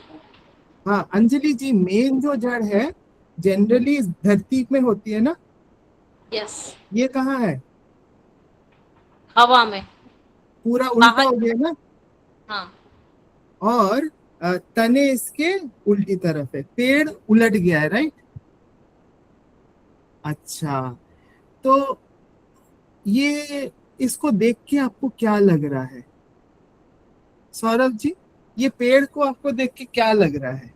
हाँ अंजलि जी, मेन जो जड़ है जनरली धरती में होती है ना? यस। ये कहाँ है? हवा में। पूरा उल्टा हो गया ना? हाँ। और तने इसके उल्टी तरफ है, पेड़ उलट गया है, राइट? अच्छा, तो ये इसको देख के आपको क्या लग रहा है सौरभ जी? ये पेड़ को आपको देख के क्या लग रहा है?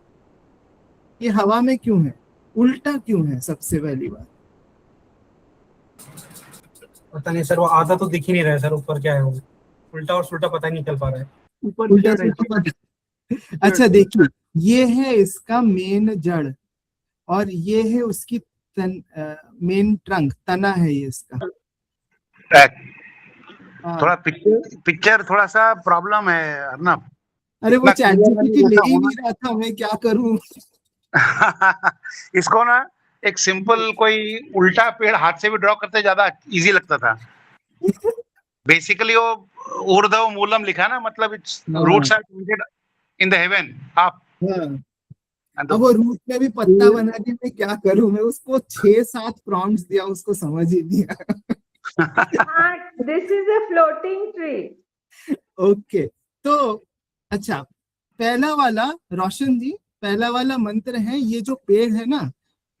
ये हवा में क्यों है? उल्टा क्यों है? सबसे पहली बात पता नहीं सर, वो आधा तो दिख ही नहीं रहा है सर, ऊपर क्या है वो, उल्टा और सुल्टा पता नहीं निकल पा रहा है। ऊपर उल्टा सुल्टा। अच्छा देखिए, ये है इसका मेन जड़ और ये है उसकी मेन ट्रंक, तना है ये इसका। थोड़ा पिक्चर थोड़ा सा प्रॉब्लम है अर्नब। अरे वो चैटजीपीटी ले ही नहीं रहा था, मैं क्या करूं? इसको ना एक सिंपल कोई उल्टा पेड़ हाथ से भी ड्रॉ करते ज्यादा इजी लगता था। बेसिकली वो ऊर्ध्व मूलम लिखा ना, मतलब its roots are pointed in the heaven up. अब वो रूट में भी पत्ता बना के मैं क्या करूं? मैं उसको 6-7 प्रॉम्प्ट्स दिया, उसको समझ ही दिया। This is a floating tree. Okay, तो अच्छा, पहला वाला रोशन जी, पहला वाला मंत्र है, ये जो पेड़ है ना,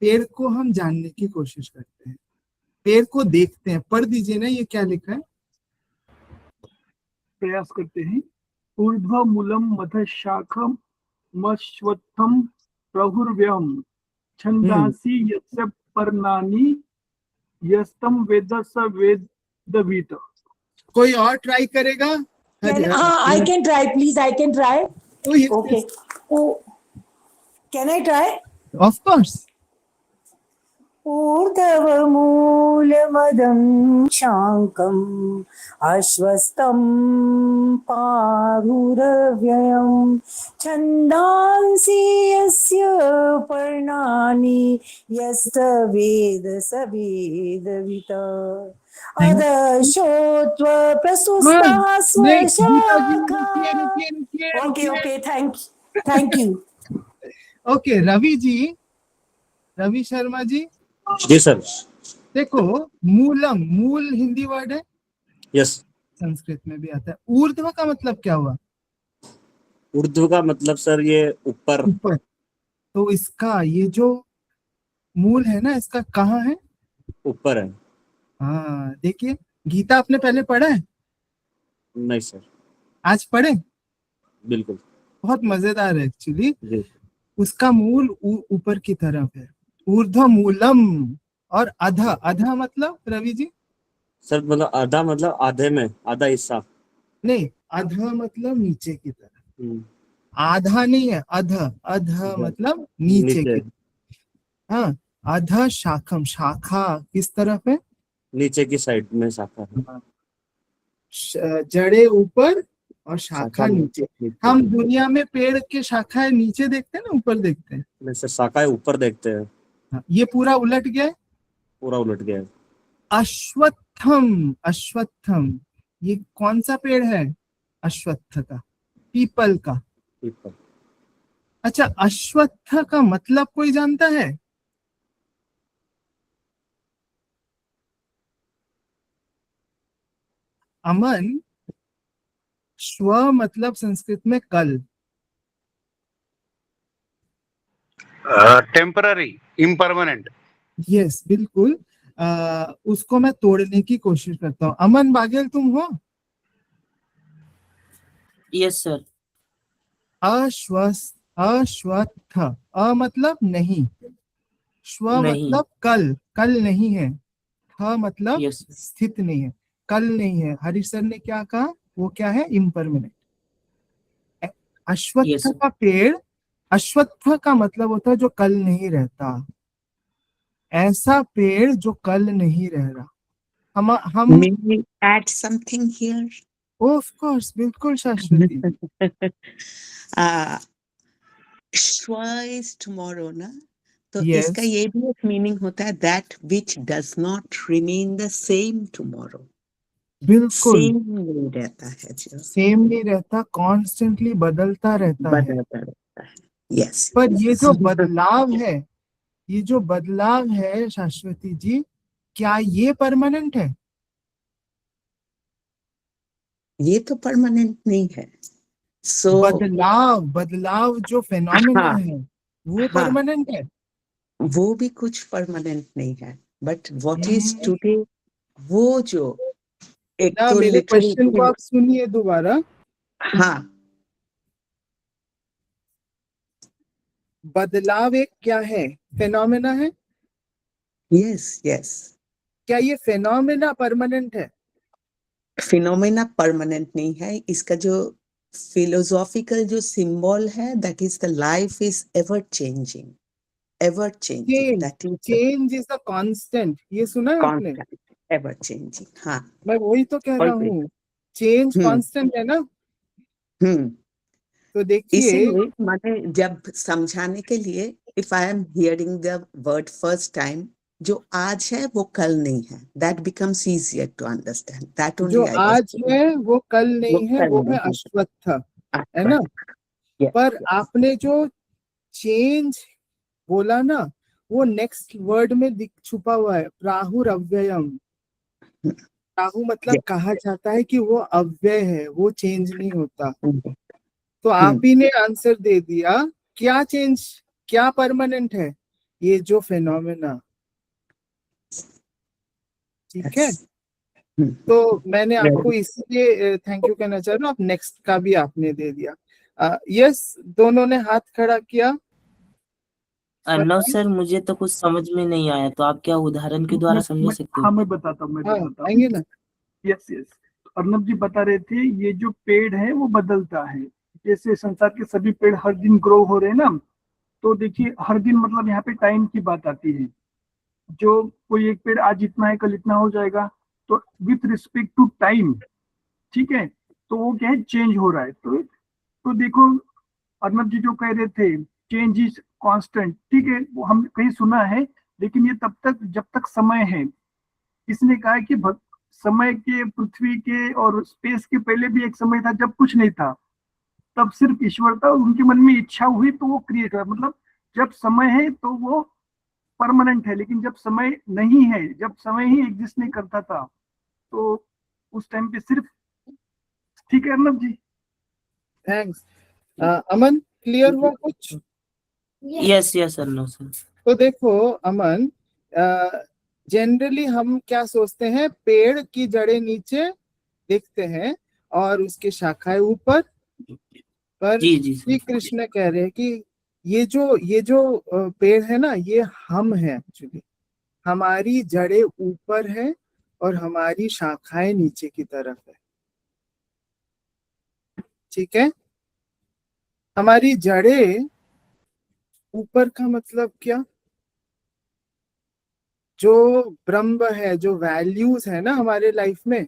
पेड़ को हम जानने की कोशिश करते हैं, पेड़ को देखते हैं। पढ़ दीजिए ना, ये क्या लिखा है? प्रयास करते हैं। ऊर्ध्व मूलम मध शाखम मश्वत्थम प्रहुर्व्यम छंदासी यस्य पर्णानि यस्तम वेद स वेदवित। कोई और ट्राई करेगा? I can try, please. I can try. Oh, yes, Okay. yes. Oh, can I try? Of course. ऊर्ध्वमूलमदं शाङ्कम् अश्वत्थं पारुरव्ययम् छन्दांसि यस्य पर्णानि यस्तवेद स वेदवित् अदशोत्व प्रसुस्ताः स्वशाखा। Okay thank you. Okay Ravi Sharma ji. जी सर। देखो मूलम, मूल हिंदी वर्ड है, यस। संस्कृत में भी आता है। ऊर्ध्व का मतलब क्या हुआ? उर्दू का मतलब सर ये ऊपर। ऊपर। तो इसका ये जो मूल है ना, इसका कहाँ है? ऊपर है। हाँ देखिए, गीता आपने पहले पढ़ा है? नहीं सर। आज पढ़े? बिल्कुल। बहुत मजेदार है एक्चुअली। उसका मूल ऊपर की तरफ है, ऊर्ध्व मूलम। और अधा, अधा मतलब रवि जी? सर मतलब आधा मतलब आधे में, आधा हिस्सा नहीं, अधा मतलब नीचे की तरफ। आधा नहीं है, अधा। अधा मतलब नीचे की। हाँ, अधा शाखम, शाखा किस तरफ है? नीचे की साइड में शाखा है। जड़े ऊपर और शाखा शाखा नीचे। हम दुनिया में पेड़ के शाखाएं नीचे देखते हैं ना, ऊपर देखते हैं? नहीं सर, शाखाएं ऊपर देखते हैं। हाँ, ये पूरा उलट गया है। पूरा उलट गया है। अश्वत्थम, अश्वत्थम ये कौन सा पेड़ है? अश्वत्थ का, पीपल का। पीपल। अच्छा, अश्वत्थ का मतलब कोई जानता है? अमन, श्व मतलब संस्कृत में कल। Temporary, impermanent. यस बिल्कुल। उसको मैं तोड़ने की कोशिश करता हूँ। अमन बागेल तुम हो? Yes sir. अश्वत्थ, अ मतलब नहीं, श्व मतलब कल, कल नहीं है। थ मतलब स्थित नहीं है, कल नहीं है। हरीश सर ने क्या कहा? वो क्या है? इम्परमानेंट। अश्वत्थ का पेड़, अश्वत्थ का मतलब होता है जो कल नहीं रहता। ऐसा पेड़ जो कल नहीं रह रहा। हम May I add something here? Of course, बिल्कुल शाश्वती। श्वा इज टुमारो ना, तो Yes. इसका ये भी एक मीनिंग होता है that which does not remain the same tomorrow. बिल्कुल सेम नहीं रहता है जो, सेम नहीं रहता, कॉन्स्टेंटली बदलता रहता है। यस। पर ये जो बदलाव है, ये जो बदलाव है शाश्वती जी, क्या ये परमानेंट है? ये तो परमानेंट नहीं है। सो बदलाव जो फेनोमेना है वो परमानेंट है? वो भी कुछ परमानेंट नहीं है, बट व्हाट इज टुडे, वो जो एक तो मेरे क्वेश्चन को आप सुनिए दोबारा। हाँ, बदलाव एक क्या है? फेनोमेना है। Yes yes. क्या ये फेनोमेना परमानेंट है? फिनोमेना परमानेंट नहीं है। इसका जो फिलोसॉफिकल जो सिंबल है, that is the life is ever changing, ever changing, that is change is the constant. ये सुना है आपने? Ever changing. हाँ, मैं वही तो कह रहा हूँ, चेंज कांस्टेंट है ना। तो देखिए, इसीलिए मैंने जब समझाने के लिए, if I am hearing the word first time, जो आज है वो कल नहीं है, that becomes easier to understand. That only जो आज है वो कल नहीं है, वो है अश्वत्थ, है ना। पर आपने जो चेंज बोला ना, वो नेक्स्ट वर्ड में छुपा हुआ है, प्राहुरव्ययम। प्राहु मतलब कहा जाता है कि वो अव्यय है, वो चेंज नहीं होता। तो आप ही ने आंसर दे दिया। क्या चेंज, क्या परमानेंट है? ये जो फेनोमेना। ठीक है, तो मैंने आपको इसलिए थैंक यू कहना चाह रहा हूँ। आप नेक्स्ट का भी आपने दे दिया। यस, दोनों ने हाथ खड़ा किया। नो सर, मुझे तो कुछ समझ में नहीं आया, तो आप क्या उदाहरण के द्वारा समझा सकते हो? हाँ मैं बताता हूँ, आएंगे ना। Yes yes. अर्नब जी बता रहे थे, ये जो पेड़ है वो बदलता है। जैसे संसार के सभी पेड़ हर दिन ग्रो हो रहे हैं ना, तो देखिए हर दिन मतलब यहाँ पे टाइम की बात आती है। जो कोई एक पेड़ आज इतना है कल इतना हो जाएगा, तो विथ रिस्पेक्ट टू टाइम, ठीक है, तो वो क्या है, चेंज हो रहा है। तो देखो अर्नब जी जो कह रहे थे चेंज इज कांस्टेंट, ठीक है, वो हम कहीं सुना है, लेकिन ये तब तक जब तक समय है। इसने कहा है कि समय के, पृथ्वी के और स्पेस के पहले भी एक समय था जब कुछ नहीं था, तब सिर्फ ईश्वर था, उनके मन में इच्छा हुई तो वो क्रिएट हुआ। मतलब जब समय है तो वो परमानेंट है, लेकिन जब समय नहीं है, जब समय ही एग्जिस्ट नहीं करता था, तो उस टाइम पे सिर्फ, ठीक है अर्नब जी। थैंक्स। अमन, क्लियर हुआ कुछ? Yes yes sir, no sir. तो देखो अमन, जनरली हम क्या सोचते हैं, पेड़ की जड़ें नीचे दिखते हैं और उसकी शाखाएं ऊपर, पर श्री कृष्ण कह रहे हैं कि ये जो पेड़ है ना, ये हम हैं एक्चुअली, हमारी जड़ें ऊपर है और हमारी शाखाएं नीचे की तरफ है, ठीक है। हमारी जड़ें ऊपर का मतलब क्या, जो ब्रह्म है, जो वैल्यूज है ना हमारे लाइफ में,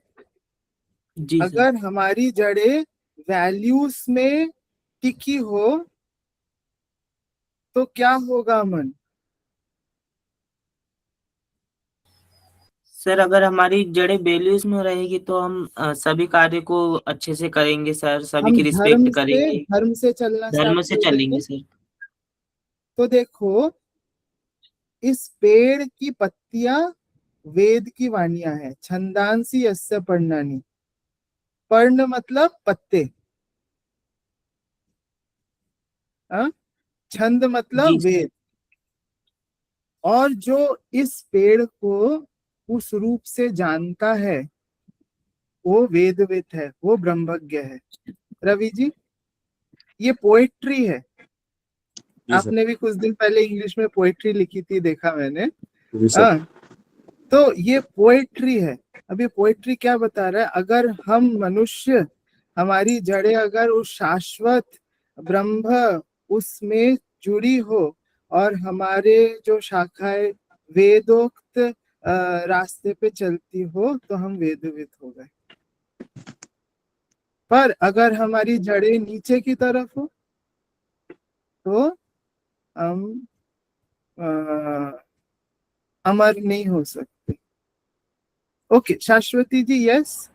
अगर हमारी जड़ें वैल्यूज में टिकी हो तो क्या होगा अमन? सर अगर हमारी जड़ें वैल्यूज में रहेगी तो हम सभी कार्य को अच्छे से करेंगे सर, सभी की रिस्पेक्ट करेंगे, धर्म से चलना, धर्म से चलेंगे सर। तो देखो इस पेड़ की पत्तियां वेद की वाणियां हैं, छंदांसी यस्य पर्णानि, पर्ण मतलब पत्ते, छंद मतलब वेद, और जो इस पेड़ को उस रूप से जानता है वो वेदविद है, वो ब्रह्मज्ञ है। रवि जी, ये पोएट्री है, आपने भी कुछ दिन पहले इंग्लिश में पोएट्री लिखी थी, देखा मैंने। तो ये पोएट्री है। अब ये पोएट्री क्या बता रहा है, अगर हम मनुष्य, हमारी जड़ें अगर उस शाश्वत ब्रह्म उसमें जुड़ी हो और हमारे जो शाखाएं वेदोक्त रास्ते पे चलती हो तो हम वेदविद हो गए। पर अगर हमारी जड़ें नीचे की तरफ हो तो हम अमर नहीं हो सकते। ओके, शाश्वती जी, यस।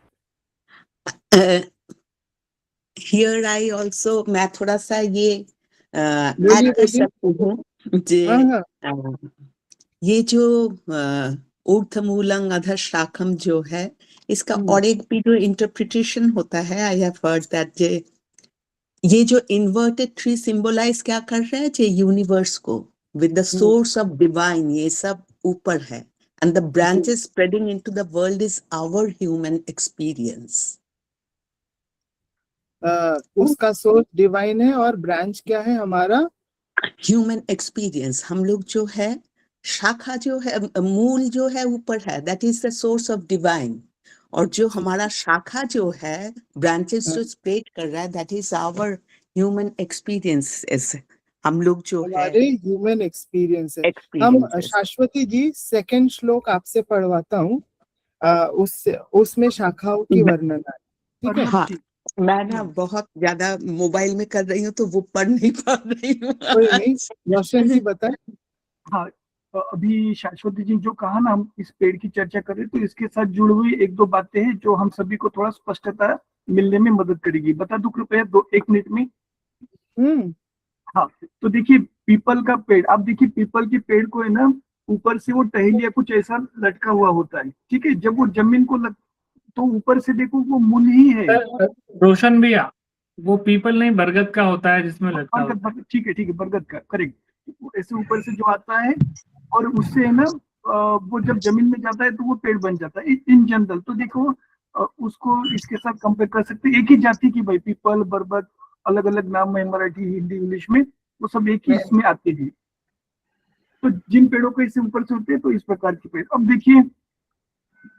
हियर आई ऑल्सो, मैं थोड़ा सा ये ऐड कर सकती हूँ ये जो ऊर्ध्वमूलम् अधःशाखम् जो है, इसका और एक भी जो इंटरप्रिटेशन होता है, आई हैव हर्ड दैट ये जो इन्वर्टेड ट्री सिंबलाइज क्या कर रहा है, जो यूनिवर्स को with the source of divine, ये सब ऊपर है, and the branches spreading into the world is our human experience. उसका सोर्स डिवाइन है और ब्रांच क्या है, हमारा ह्यूमन एक्सपीरियंस। हम लोग जो है, शाखा जो है, मूल जो है ऊपर है, that is the source of divine, और जो हमारा शाखा जो है, ब्रांचेस जो स्प्रेड कर रहा है, that is our human experience. हम लोग जो है ह्यूमन एक्सपीरियंस है। हम शाश्वती जी सेकंड श्लोक आपसे पढ़वाता हूँ, उसमें शाखाओं की वर्णन है, ठीक है। हाँ, मैं ना बहुत ज्यादा मोबाइल में कर रही हूँ तो वो पढ़ नहीं पा रही हूँ। कोई नहीं, रोशन जी बताएं। हाँ, अभी शाश्वती जी जो कहा ना, हम इस पेड़ की चर्चा कर रहे, तो इसके साथ जुड़ी हुई एक दो बातें हैं जो हम सभी को थोड़ा स्पष्टता मिलने में मदद करेगी। बता दूं कृपया 1 मिनट में? हाँ, तो देखिए पीपल का पेड़, आप देखिए पीपल के पेड़ को है ना, ऊपर से वो टहलिया कुछ ऐसा लटका हुआ होता है, ठीक है। जब वो जमीन को तो ऊपर से देखो वो मूल ही है। रोशन भैया, वो पीपल नहीं बरगद का होता है जिसमें लटका होता है। ठीक है, बरगद का, करेक्ट। ऐसे ऊपर से जो आता है और उससे है ना, वो जब जमीन में जाता है तो वो पेड़ बन जाता है इन जनरल। तो देखो उसको इसके साथ कंपेयर कर सकते हैं, एक ही जाति की भाई, पीपल, बरगद, अलग अलग नाम है मराठी, हिंदी, इंग्लिश में, वो सब एक ही इसमें आते हैं। तो जिन पेड़ों को इससे ऊपर से होते हैं तो इस प्रकार के पेड़। अब देखिए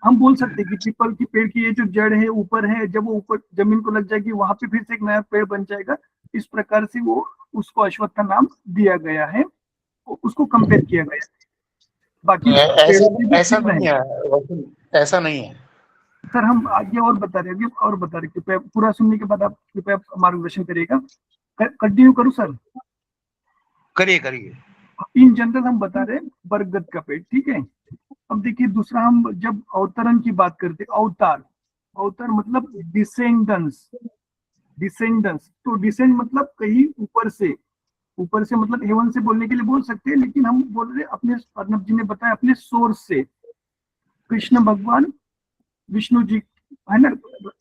हम बोल सकते हैं कि पीपल की पेड़ की ये जो जड़ है ऊपर है, जब वो ऊपर जमीन को लग जाएगी वहां पे फिर से एक नया पेड़ बन जाएगा। इस प्रकार से वो उसको अश्वत्थ नाम दिया गया है, उसको कंपेयर किया गया है। बाकी ऐसा पेड़ों पे ऐसा खिल रहे नहीं हैं। है, ऐसा नहीं है। सर हम आगे और बता रहे हैं, और बता रहे, कृपया पूरा सुनने के बाद आप कृपया मार्गदर्शन करिएगा। कंटिन्यू करूं सर? करिए करिए। इन जनरल हम बता रहे हैं बरगद का पेड़, ठीक है। अब देखिए दूसरा, हम जब अवतरण की बात करते, अवतार, अवतार मतलब डिसेंडेंस, डिसेंडेंस, तो डिसेंड मतलब कहीं ऊपर से, ऊपर से मतलब हेवन से बोलने के लिए बोल सकते हैं, लेकिन हम बोल रहे अपने, अर्नब जी ने बताया अपने सोर्स से। कृष्ण भगवान, विष्णु जी है ना,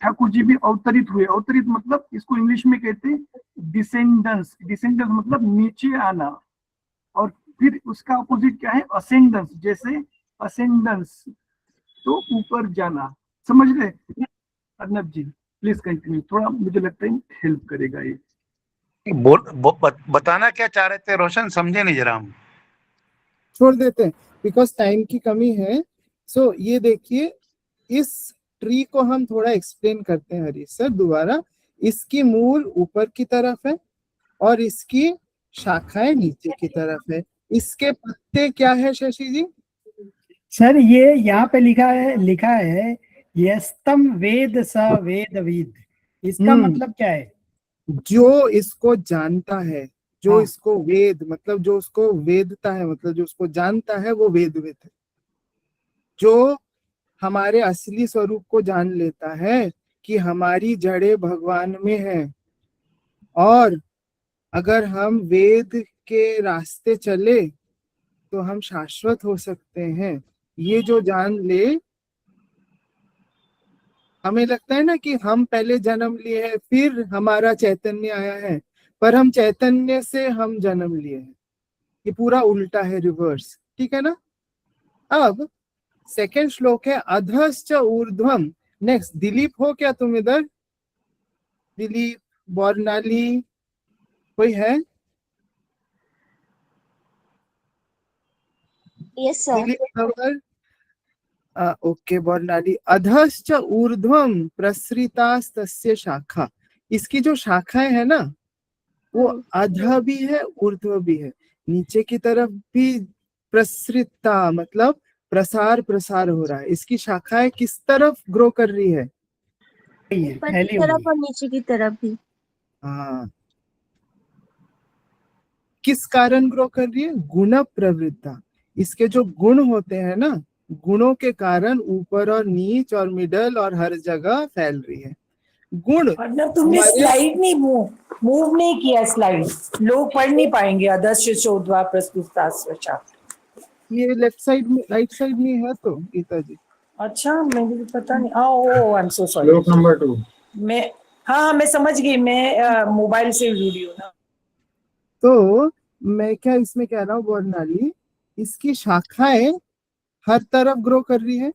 ठाकुर जी भी अवतरित हुए। अवतरित मतलब इसको इंग्लिश में कहते हैं डिसेंडेंस, डिसेंडेंस मतलब नीचे आना, और फिर उसका अपोजिट क्या है, असेंडेंस, जैसे असेंडेंस तो ऊपर जाना, समझ रहे अर्नब जी? प्लीज कंटिन्यू, थोड़ा मुझे लगता है हेल्प करेगा ये। बताना क्या चाह रहे थे रोशन, समझे नहीं जरा हम। छोड़ देते हैं बिकॉज टाइम की कमी है। सो ये देखिए, इस ट्री को हम थोड़ा एक्सप्लेन करते हैं हरीश सर दोबारा। इसकी मूल ऊपर की तरफ है और इसकी शाखाएं नीचे की तरफ है। इसके पत्ते क्या है शशि जी? सर ये यहाँ पे लिखा है यस्तम वेद स वेदविद, इसका मतलब क्या है? जो इसको जानता है, जो हाँ। इसको वेद मतलब जो उसको वेदता है, मतलब जो उसको जानता है वो वेदविद है। जो हमारे असली स्वरूप को जान लेता है कि हमारी जड़ें भगवान में है, और अगर हम वेद के रास्ते चले तो हम शाश्वत हो सकते हैं। ये जो जान ले, हमें लगता है ना कि हम पहले जन्म लिए हैं फिर हमारा चैतन्य आया है, पर हम चैतन्य से हम जन्म लिए हैं। ये पूरा उल्टा है, रिवर्स, ठीक है ना। अब सेकंड श्लोक है अधश्च ऊर्ध्वम। नेक्स्ट, दिलीप हो क्या तुम इधर? दिलीप, बर्नाली, कोई है? Yes sir. दिलीप खबर? ओके बर्नाली। अधश्च ऊर्ध्वम प्रसृतास्तस्य शाखा। इसकी जो शाखाएं है ना, वो अध भी है ऊर्ध्व भी है। नीचे की तरफ भी प्रसृता मतलब प्रसार प्रसार हो रहा है। इसकी शाखाएं किस तरफ ग्रो कर रही है? ऊपर की तरफ और नीचे की तरफ भी। हाँ, किस कारण ग्रो कर रही है? गुण प्रवृत्ता। इसके जो गुण होते हैं ना, गुणों के कारण ऊपर और नीच और मिडल और हर जगह फैल रही है। गुण मतलब तुमने स्लाइड नहीं मूव नहीं किया, स्लाइड लोग पढ़ नहीं पाएंगे। अदस्य चौदवा प्रस्तुत। ये लेफ्ट साइड में, राइट साइड में है तो गीता जी। अच्छा, मुझे पता नहीं। ओह आई एम सो सॉरी। श्लोक नंबर 2 मैं, हाँ मैं समझ गई, मैं मोबाइल से वीडियो ना। तो मैं क्या इसमें कह रहा हूँ बर्नाली, इसकी शाखाएं हर तरफ ग्रो कर रही है।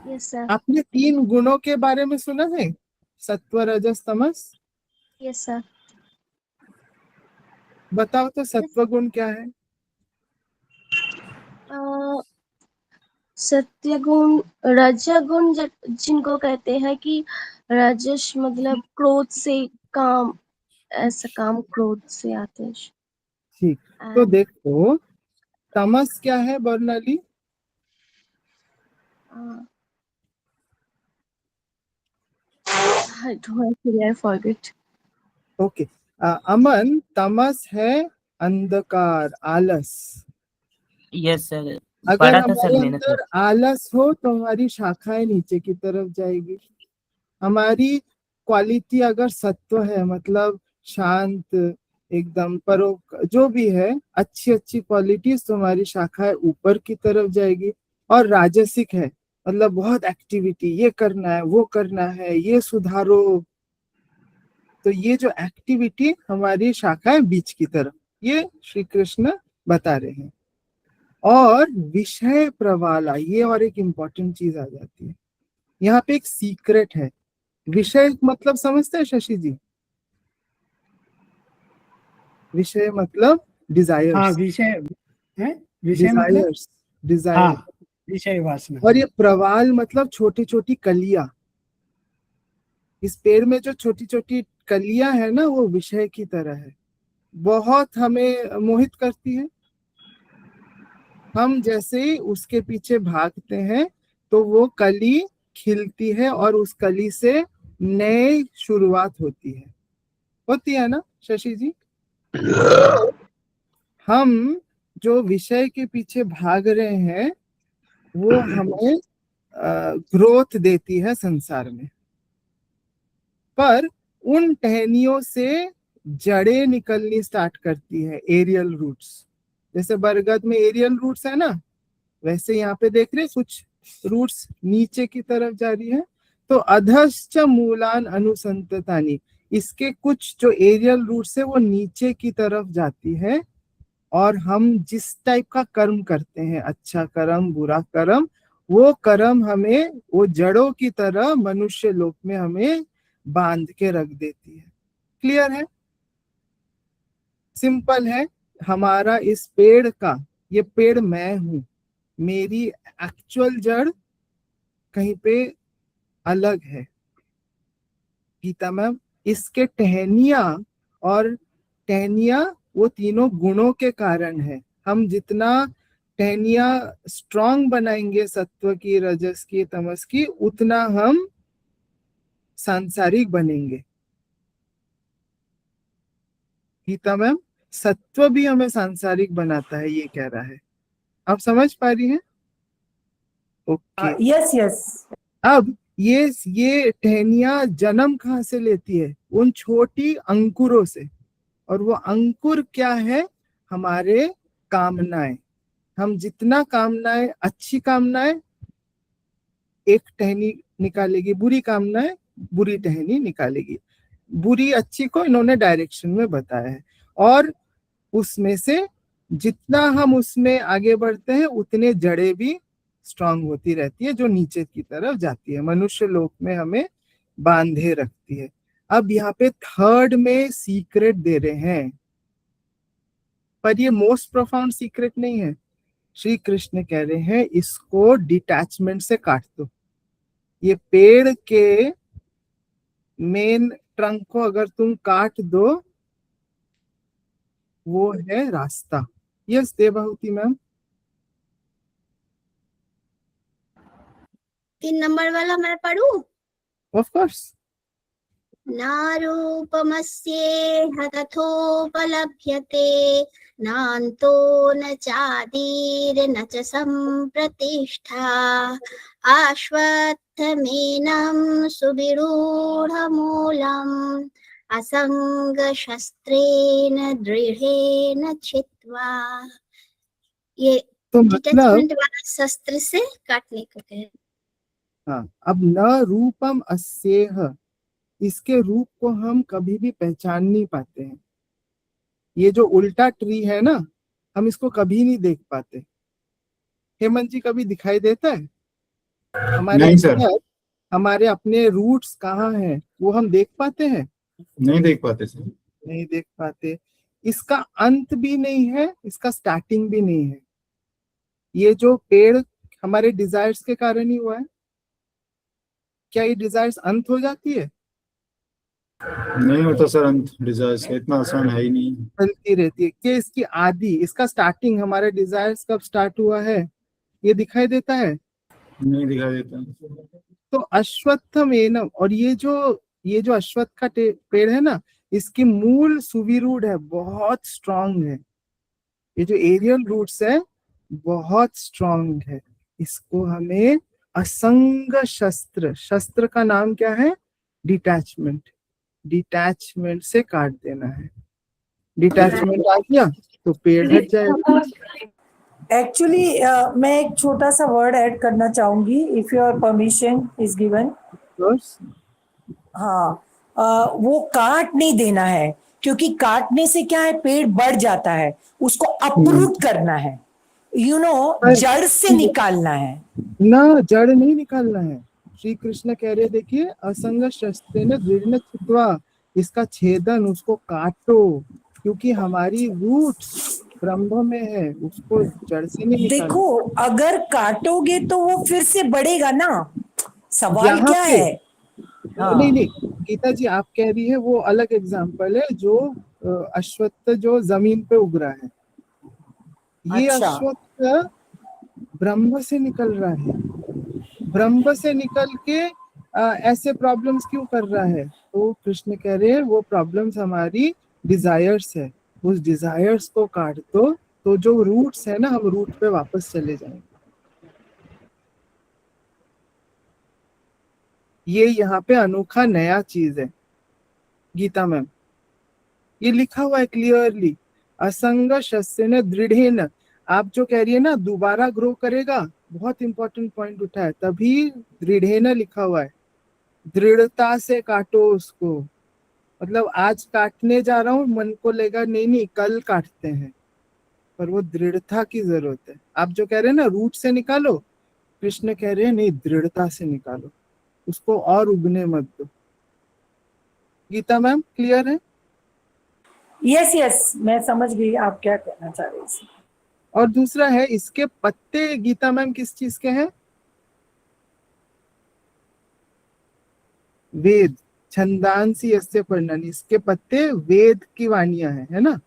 Yes sir. आपने 3 गुणों के बारे में सुना है, सत्व रजस तमस? Yes sir. बताओ तो सत्व गुण क्या है? सत्यगुण, रजगुण जिनको कहते हैं कि रजस मतलब क्रोध से काम, ऐसा काम क्रोध से आते हैं। ठीक, तो देखो तमस क्या है बर्नाली? I forget. ओके, अमन, तमस है अंधकार, आलस। यस सर, अगर पढ़ा था सर हमारे मैंने तो। अंदर आलस हो तो हमारी शाखाएं नीचे की तरफ जाएगी। हमारी क्वालिटी अगर सत्व है, मतलब शांत, एकदम परो, जो भी है अच्छी अच्छी क्वालिटीज, तो हमारी शाखाएं ऊपर की तरफ जाएगी। और राजसिक है मतलब बहुत एक्टिविटी, ये करना है वो करना है, ये सुधारो, तो ये जो एक्टिविटी हमारी शाखाएं बीच की तरफ, ये श्री कृष्ण बता रहे हैं। और विषय प्रवाला, ये और एक इम्पॉर्टेंट चीज आ जाती है यहाँ पे, एक सीक्रेट है। विषय मतलब समझते हैं शशि जी? विषय मतलब डिजायर्स। हाँ, विषय है, विषय मतलब डिजायर्स, डिजायर। हाँ, विषय वासना। और ये प्रवाल मतलब छोटी छोटी कलियां। इस पेड़ में जो छोटी छोटी कलियां है ना, वो विषय की तरह है, बहुत हमें मोहित करती है। हम जैसे ही उसके पीछे भागते हैं तो वो कली खिलती है और उस कली से नई शुरुआत होती है ना शशि जी? हम जो विषय के पीछे भाग रहे हैं वो हमें ग्रोथ देती है संसार में, पर उन टहनियों से जड़ें निकलनी स्टार्ट करती है, एरियल रूट्स। जैसे बरगद में एरियल रूट्स है ना, वैसे यहाँ पे देख रहे कुछ रूट्स नीचे की तरफ जा रही है। तो अधश्च मूलान अनुसंततानि, इसके कुछ जो एरियल रूट्स है वो नीचे की तरफ जाती है, और हम जिस टाइप का कर्म करते हैं, अच्छा कर्म बुरा कर्म, वो कर्म हमें वो जड़ों की तरह मनुष्य लोक में हमें बांध के रख देती है। क्लियर है? सिंपल है। हमारा इस पेड़ का, ये पेड़ मैं हूं, मेरी एक्चुअल जड़ कहीं पे अलग है। गीता मैम, इसके टहनियां वो तीनों गुणों के कारण है। हम जितना टहनियां स्ट्रांग बनाएंगे सत्व की, रजस की, तमस की, उतना हम सांसारिक बनेंगे। गीता मैम, सत्व भी हमें सांसारिक बनाता है, ये कह रहा है। आप समझ पा रही हैं? ओके। यस। अब ये टहनियां जन्म कहाँ से लेती है? उन छोटी अंकुरों से। और वो अंकुर क्या है? हमारे कामनाएं। हम जितना कामनाएं, अच्छी कामनाएं एक टहनी निकालेगी, बुरी कामनाएं बुरी टहनी निकालेगी। बुरी अच्छी को इन्होंने डायरेक्शन में बताया है, और उसमें से जितना हम उसमें आगे बढ़ते हैं उतने जड़ें भी स्ट्रांग होती रहती है, जो नीचे की तरफ जाती है, मनुष्य लोक में हमें बांधे रखती है। अब यहाँ पे थर्ड में सीक्रेट दे रहे हैं, पर ये मोस्ट प्रोफाउंड सीक्रेट नहीं है। श्री कृष्ण कह रहे हैं इसको डिटैचमेंट से काट दो। ये पेड़ के मेन ट्रंक को अगर तुम काट दो, वो है रास्ता। Yes Devahuti ma'am. 3 नंबर वाला मैं पढ़ूं? Of course. नारूपमस्येह तथोपलभ्यते, नान्तो न चादीर्न च सम्प्रतिष्ठा, आश्वत्थमेनं सुविरूढमूलम्, असंगशस्त्रेण दृढ़ेन छित्त्वा। ये तो डिटैचमेंट वाला शस्त्र से काटने को कह। हाँ, अब न रूपम अस्येह, इसके रूप को हम कभी भी पहचान नहीं पाते हैं। ये जो उल्टा ट्री है ना, हम इसको कभी नहीं देख पाते। हेमंत जी, कभी दिखाई देता है? नहीं सर। हमारे अपने रूट्स कहाँ हैं वो हम देख पाते हैं? नहीं देख पाते सर। नहीं देख पाते। इसका अंत भी नहीं है, इसका स्टार्टिंग भी नहीं है। ये जो पेड़ हमारे डिजायर्स के कारण ही हुआ है। क्या ये डिजायर्स अंत हो जाती है? नहीं होता सर अंत डिजायर्स का, इतना आसान है ही नहीं। चलती रहती है। क्या इसकी आदि, इसका स्टार्टिंग, हमारे डिजायर्स कब स्टार्ट हुआ है, ये दिखाई देता है? नहीं दिखाई देता। तो अश्वत्थमेनम, और ये जो अश्वत्थ का पेड़ है ना, इसकी मूल सुविरूढ़ है, बहुत स्ट्रांग है। ये जो एरियल रूट्स है बहुत स्ट्रांग है। इसको हमें असंग शस्त्र, शस्त्र का नाम क्या है? डिटैचमेंट। डिटैचमेंट से काट देना है। डिटैचमेंट आ गया तो पेड़ हट जाएगा। एक्चुअली मैं एक छोटा सा वर्ड ऐड करना चाहूंगी, if your permission is given. हाँ, वो काट नहीं देना है, क्योंकि काटने से क्या है, पेड़ बढ़ जाता है। उसको अपरूट करना है, जड़ से निकालना है ना। जड़ नहीं निकालना है। श्री कृष्ण कह रहे, देखिए, असंग शस्त्रेण दृढ़ छित्त्वा, इसका छेदन, उसको काटो, क्योंकि हमारी रूट्स ब्रह्म में है, उसको जड़ से नहीं निकालना। देखो, अगर काटोगे तो वो फिर से बढ़ेगा ना। सवाल क्या है? हाँ। नहीं, गीता जी आप कह रही है वो अलग एग्जाम्पल है, जो अश्वत्थ जो जमीन पे उग रहा है। ये अच्छा। अश्वत्थ ब्रह्म से निकल रहा है, ब्रह्म से निकल के ऐसे प्रॉब्लम्स क्यों कर रहा है? तो कृष्ण कह रहे हैं वो प्रॉब्लम्स हमारी डिजायर्स है, उस डिजायर्स को काट दो तो जो रूट्स है ना, हम रूट पे वापस चले जाएंगे। ये यहाँ पे अनोखा नया चीज है गीता मैम, ये लिखा हुआ है क्लियरली, असंग शस्येन दृढ़ेन। आप जो कह रही है ना दोबारा ग्रो करेगा, बहुत इंपॉर्टेंट पॉइंट उठा है, तभी दृढ़ेन लिखा हुआ है, दृढ़ता से काटो उसको। मतलब आज काटने जा रहा हूँ, मन को लेगा नहीं कल काटते हैं, पर वो दृढ़ता की जरूरत है। आप जो कह रहे हैं ना रूट से निकालो, कृष्ण कह रहे हैं नहीं, दृढ़ता से निकालो, उसको और उगने मत दो। गीता मैम क्लियर है? यस, मैं समझ गई आप क्या कहना चाह रहे हैं। और दूसरा है, इसके पत्ते गीता मैम किस चीज के हैं? वेद, छंदांसी यस्य पर्णानि, इसके पत्ते वेद की वाणियां है ना?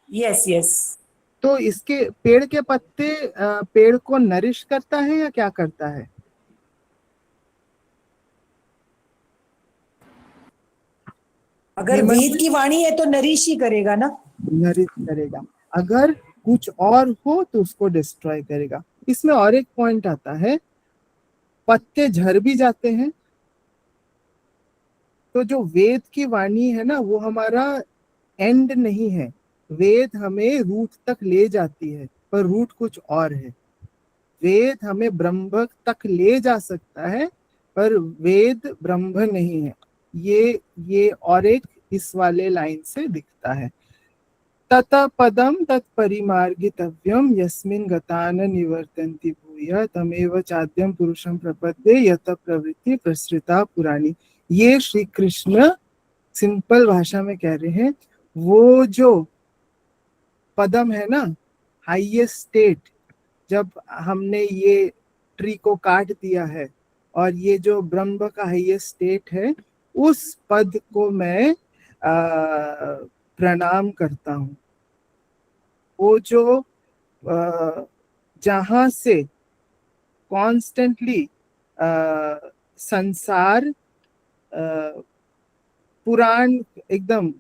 यस। तो इसके पेड़ के पत्ते पेड़ को नरिश करता है या क्या करता है? अगर वेद की वाणी है तो नरिश ही करेगा ना, नरिश करेगा। अगर कुछ और हो तो उसको डिस्ट्रॉय करेगा। इसमें और एक पॉइंट आता है, पत्ते झड़ भी जाते हैं, तो जो वेद की वाणी है ना वो हमारा एंड नहीं है, वेद हमें रूट तक ले जाती है, पर रूट कुछ और है। वेद हमें ब्रह्म तक ले जा सकता है, पर वेद ब्रह्म नहीं है। ये और एक इस वाले लाइन से दिखता है। तत पदम तत्परिमार्गितव्यम यस्मिन् गता न निवर्तन्ति भूय तमेव चाद्यम पुरुषं प्रपद्ये यत प्रवृत्ति प्रसृता पुराणी। ये श्री कृष्ण सिंपल भाषा में कह रहे हैं, वो जो पदम है ना, हाईएस्ट स्टेट, जब हमने ये ट्री को काट दिया है और ये जो ब्रह्म का हाईएस्ट स्टेट है, उस पद को मैं प्रणाम करता हूँ। वो जो जहां से कॉन्स्टेंटली संसार पुराण एकदम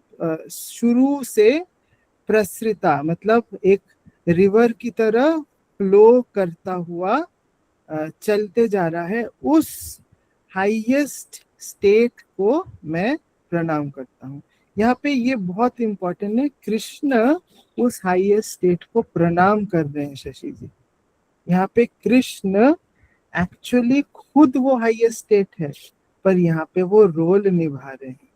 शुरू से प्रसृता, मतलब एक रिवर की तरह फ्लो करता हुआ चलते जा रहा है, उस हाईएस्ट स्टेट को मैं प्रणाम करता हूँ। यहाँ पे ये बहुत इंपॉर्टेंट है, कृष्ण उस हाईएस्ट स्टेट को प्रणाम कर रहे हैं शशि जी। यहाँ पे कृष्ण एक्चुअली खुद वो हाईएस्ट स्टेट है, पर यहाँ पे वो रोल निभा रहे हैं।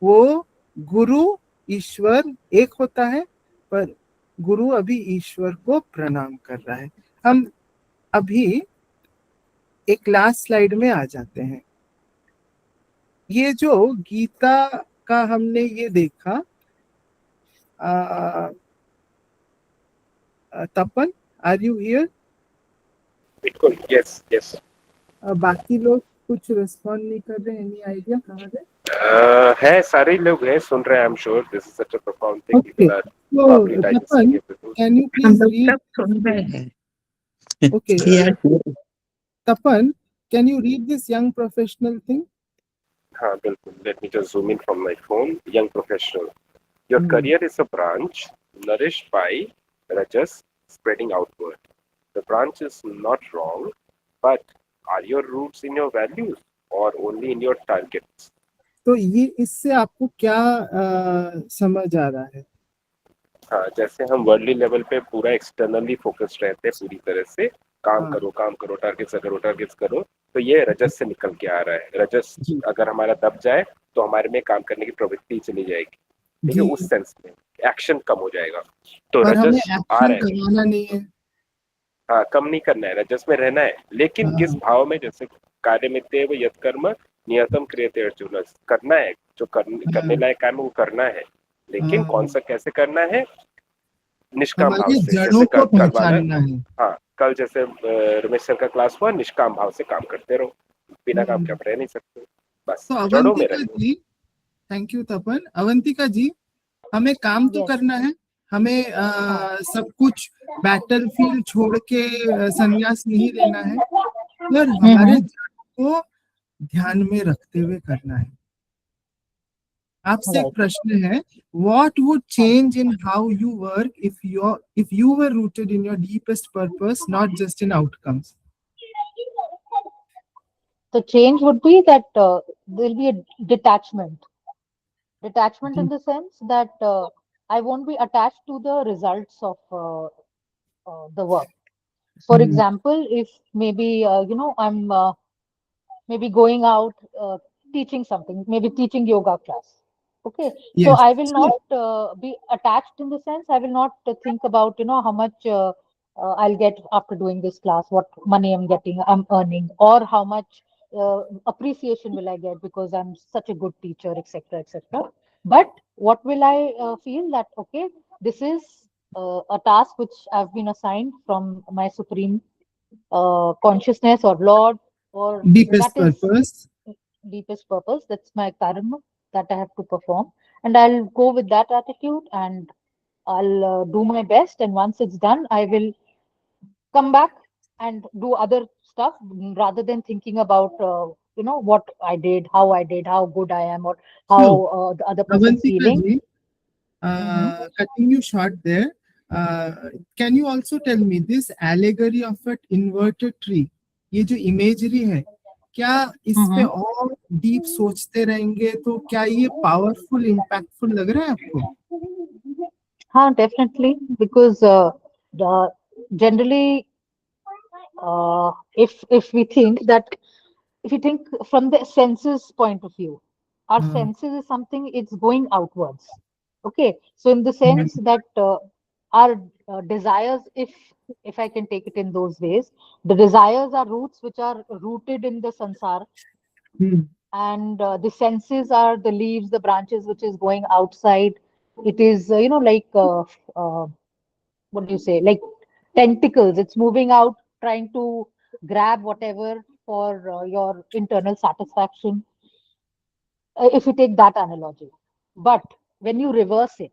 वो गुरु ईश्वर एक होता है, पर गुरु अभी ईश्वर को प्रणाम कर रहा है। हम अभी एक लास्ट स्लाइड में आ जाते हैं। ये जो गीता का हमने ये देखा, तपन आर यू हियर? बिल्कुल, यस। बाकी लोग कुछ रिस्पॉन्ड नहीं कर रहे, एनी आइडिया कहाँ गए? है, सारे लोग हैं, सुन रहे हैं। I am sure this is such a profound thing. Okay. So, Tapan, can you please read? Okay. Tapan, can you read this young professional thing? हाँ बिल्कुल, let me just zoom in from my phone. Young professional, your career is a branch nourished by rajas spreading outward. The branch is not wrong, but are your roots in your values or only in your targets? तो ये इससे आपको क्या समझ आ रहा है? हाँ, जैसे हम वर्ल्डली लेवल पे पूरा एक्सटर्नली फोकस्ड रहते हैं, पूरी तरह से काम करो, टारगेट्स करो, तो ये रजस से निकल के आ रहा है। रजस अगर हमारा दब जाए तो हमारे में काम करने की प्रवृत्ति चली जाएगी, ठीक है, उस सेंस में एक्शन कम हो जाएगा। तो रजस आ रहा है, नहीं है, हाँ, कम नहीं करना है, रजस में रहना है, लेकिन किस भाव में? जैसे कार्य में तेव यत् कर्म नियतम क्रियते अर्जुन, करना है, जो करने लायक काम वो करना है, लेकिन कौन सा कैसे करना है? निष्काम भाव से, जैसे करवाना है। हाँ, कल जैसे रमेश सर का क्लास हुआ, निष्काम भाव से काम करते रहो, बिना काम के आप रह नहीं सकते, बस जड़ों में रहो। थैंक यू तपन। अवंतिका जी, हमें काम तो करना है, हमें सब कुछ बैटलफील्ड छोड़ के संन्यास नहीं लेना है, पर हमारे ध्यान को ध्यान में रखते हुए करना है। आपसे एक प्रश्न है, what would change in how you work if you were rooted in your deepest purpose, not just in outcomes? The change would be that there'll be a detachment in the sense that I won't be attached to the results of the work. For example, if maybe I'm maybe going out teaching something, maybe teaching yoga class. Okay, so Yes. I will not be attached in the sense I will not think about how much I'll get after doing this class, what money I'm earning, or how much appreciation will I get because I'm such a good teacher, etc., etc. But what will I feel that okay, this is a task which I've been assigned from my supreme consciousness or Lord, or Deepest that is purpose. deepest purpose. That's my karma that I have to perform, and I'll go with that attitude, and I'll do my best. And once it's done, I will come back and do other stuff rather than thinking about what I did, how good I am, or how the other person's Avantika feeling. ji, cutting you short there, can you also tell me this allegory of an inverted tree, ये जो imagery है, क्या इस पे और डीप सोचते रहेंगे तो क्या ये पावरफुल इम्पैक्टफुल लग रहा है आपको? हाँ, definitely, because generally if we think that, if you think from the senses point of view, our senses is something, it's going outwards. Okay, so in the sense that our desires, if I can take it in those ways, the desires are roots which are rooted in the sansar, and the senses are the leaves, the branches which is going outside. It is like what do you say, like tentacles, it's moving out trying to grab whatever for your internal satisfaction, if you take that analogy. But when you reverse it,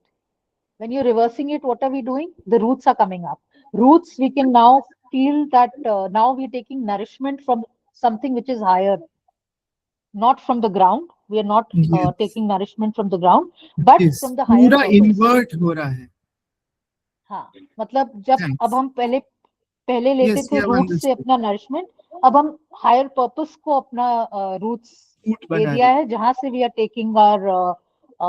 when you're reversing it, what are we doing? The roots are coming up. Roots, we can now feel that now we're taking nourishment from something which is higher, not from the ground. We are not taking nourishment from the ground, but from the higher पूरा purpose. invert हो रहा है. हाँ, मतलब जब अब हम पहले लेते Yes, थे we have रूट से understood. अपना नरिशमेंट, अब हम हायर पर्पस को अपना रूट्स दे बना दिया है, जहां से we are taking our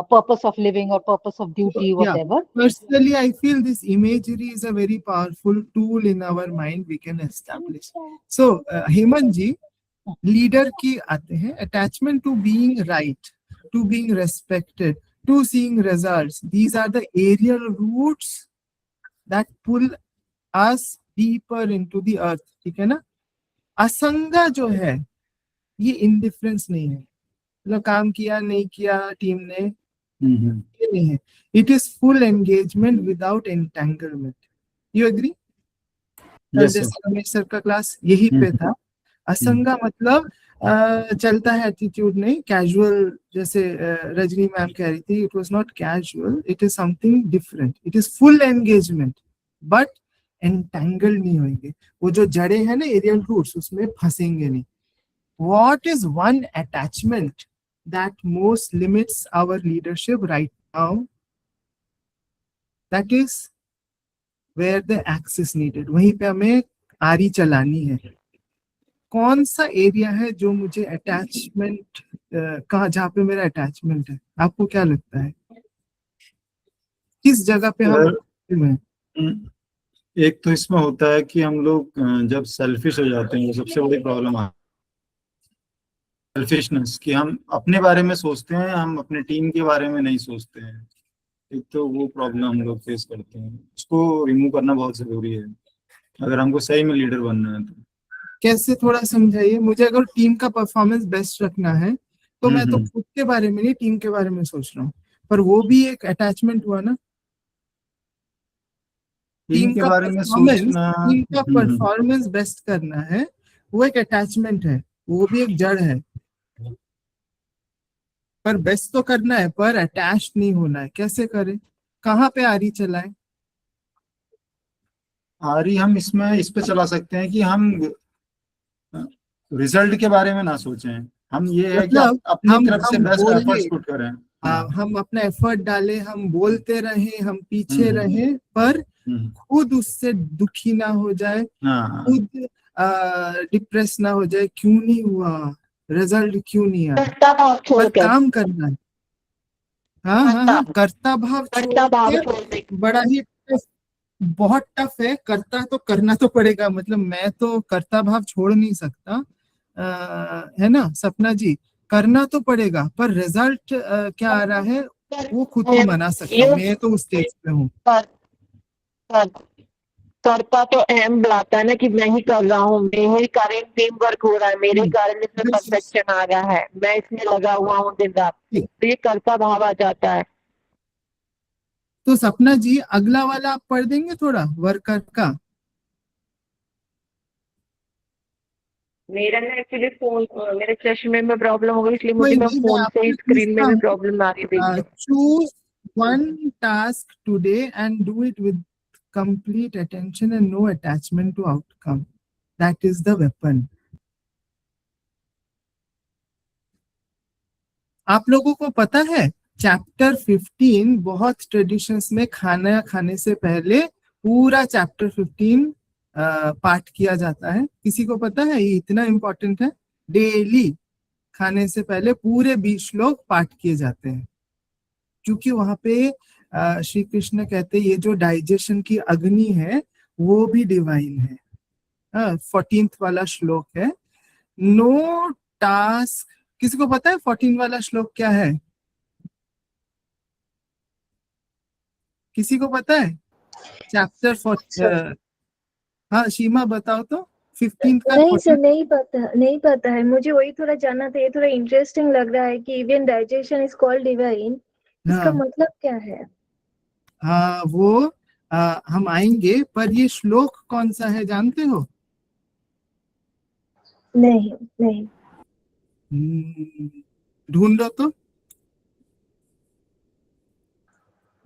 purpose of living or purpose of duty, whatever. Personally, I feel this imagery is a very powerful tool in our mind we can establish. So, Hemant ji, leader की आते हैं, attachment to being right, to being respected, to seeing results. These are the aerial roots that pull us deeper into the earth. ठीक है ना? असंगा जो है, ये indifference नहीं है. मतलब काम किया नहीं किया टीम ने, ये नहीं है. It is full engagement without entanglement. You agree? Yes, sir. जैसे रमेश सर का क्लास यही पे था. असंगा मतलब चलता है एटीट्यूड नहीं, कैजुअल, जैसे रजनी मैम कह रही थी, it was not casual, it is something different. It is full engagement, but entangle नहीं होंगे. वो जो जड़े हैं ना, एरियल रूट्स, उसमें फंसेंगे नहीं. What is one attachment that most limits our leadership right now? That is where the axe is needed. वहीं पे हमें आरी चलानी है. कौन सा एरिया है जो मुझे अटैचमेंट, जहाँ पे मेरा अटैचमेंट है? आपको क्या लगता है किस जगह पे हम? एक तो इसमें होता है कि हम लोग जब सेल्फिश हो जाते हैं, वो सबसे बड़ी प्रॉब्लम है. सेल्फिशनेस, कि हम अपने बारे में सोचते हैं, हम अपने टीम के बारे में नहीं सोचते हैं. एक तो वो प्रॉब्लम हम लोग फेस करते हैं, उसको रिमूव करना बहुत जरूरी है अगर हमको सही में लीडर बनना है. तो कैसे, थोड़ा समझाइए मुझे. अगर टीम का परफॉर्मेंस बेस्ट रखना है तो मैं तो खुद के बारे में नहीं, टीम के बारे में सोच रहा हूँ, पर वो भी एक अटैचमेंट हुआ ना. टीम के बारे में सोचना, टीम का परफॉर्मेंस बेस्ट करना है, वो एक अटैचमेंट है, वो भी एक जड़ है. पर बेस्ट तो करना है, पर अटैच नहीं होना है. कैसे करें? कहाँ पे आरी चलाएं? आरी हम इसमें इस पे चला सकते हैं कि हम रिजल्ट के बारे में ना सोचें, हम ये है कि मतलब अपनी हम तरफ से बेस्ट बोले, एफर्ट्स पुट करें। हम अपना एफर्ट डालें, हम बोलते रहें, हम पीछे रहें, पर खुद उससे दुखी ना हो जाए, खुद डिप्रेस ना हो जाए, क्यों नहीं हुआ, रिजल्ट क्यों नहीं आया, पर काम करना है। हाँ, कर्ता भाव छोड़ के बड़ा ही बहुत टफ है। करता तो करना तो पड़ेगा, मतलब मैं तो कर्ता भाव छोड़ नहीं सकता, है ना सपना जी, करना तो पड़ेगा, पर रिजल्ट क्या आ रहा है वो खुद ही मना सकता हूँ, मैं तो उस स्टेज पे हूँ। करता तो अहम बुलाता है ना कि मैं ही कर रहा हूँ, मेरे कारण टीम वर्क हो रहा है, मेरे कारण इसमें परफेक्शन आ रहा है, मैं इसमें लगा हुआ हूँ दिन रात, तो ये करता भाव आ जाता है। तो सपना जी अगला वाला आप पढ़ देंगे थोड़ा, वर्कर का। मेरा ना एक्चुअली फोन, मेरे चश्मे में प्रॉब्लम हो गई, इसलिए मुझे मैं फोन से ही स्क्रीन में भी प्रॉब्लम आ रही है। Choose one task today and do it with complete attention and no attachment to outcome. That is the weapon. आप लोगों को पता है चैप्टर 15 बहुत ट्रेडिशंस में खाना खाने से पहले पूरा चैप्टर 15 पाठ किया जाता है। किसी को पता है ये इतना इम्पोर्टेंट है? डेली खाने से पहले पूरे 20 श्लोक पाठ किए जाते हैं, क्योंकि वहां पे श्री कृष्ण कहते ये जो डाइजेशन की अग्नि है वो भी डिवाइन है। 14th वाला श्लोक है, नो टास्क। किसी को पता है 14 वाला श्लोक क्या है? किसी को पता है? चैप्टर 14। हाँ सीमा बताओ तो 15 का। नहीं सर, नहीं पता है मुझे, वही थोड़ा जानना था, ये थोड़ा इंटरेस्टिंग लग रहा है कि even digestion is called divine, इसका मतलब क्या है? हाँ वो हम आएंगे, पर ये श्लोक कौन सा है जानते हो? नहीं। ढूंढो तो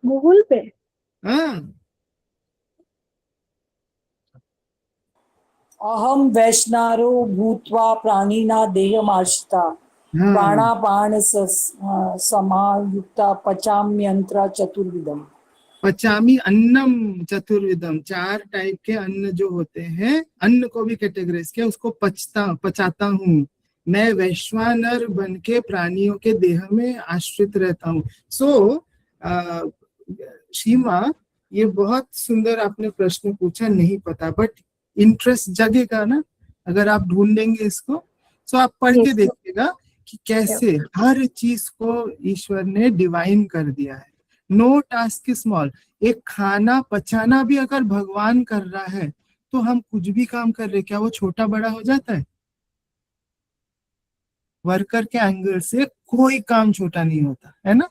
गूगल पे। अहम वैष्णारो भूत्वा प्राणिना देहमाश्रिता प्राणापान समायुक्ता पचाम्यंत्र चतुर्विधम। पचामी अन्नम चतुर्विधम, 4 टाइप के अन्न जो होते हैं, अन्न को भी कैटेगराइज किया, उसको पचाता हूँ, मैं वैश्वानर बन के प्राणियों के देह में आश्रित रहता हूँ। सो सीमा, ये बहुत सुंदर आपने प्रश्न पूछा, नहीं पता बट इंटरेस्ट जगेगा ना अगर आप ढूंढेंगे इसको। सो आप पढ़ के देखिएगा कि कैसे हर चीज को ईश्वर ने डिवाइन कर दिया है। No task small. एक खाना पचाना भी अगर भगवान कर रहा है तो हम कुछ भी काम कर रहे, क्या वो छोटा बड़ा हो जाता है? वर्कर के एंगल से कोई काम छोटा नहीं होता है ना।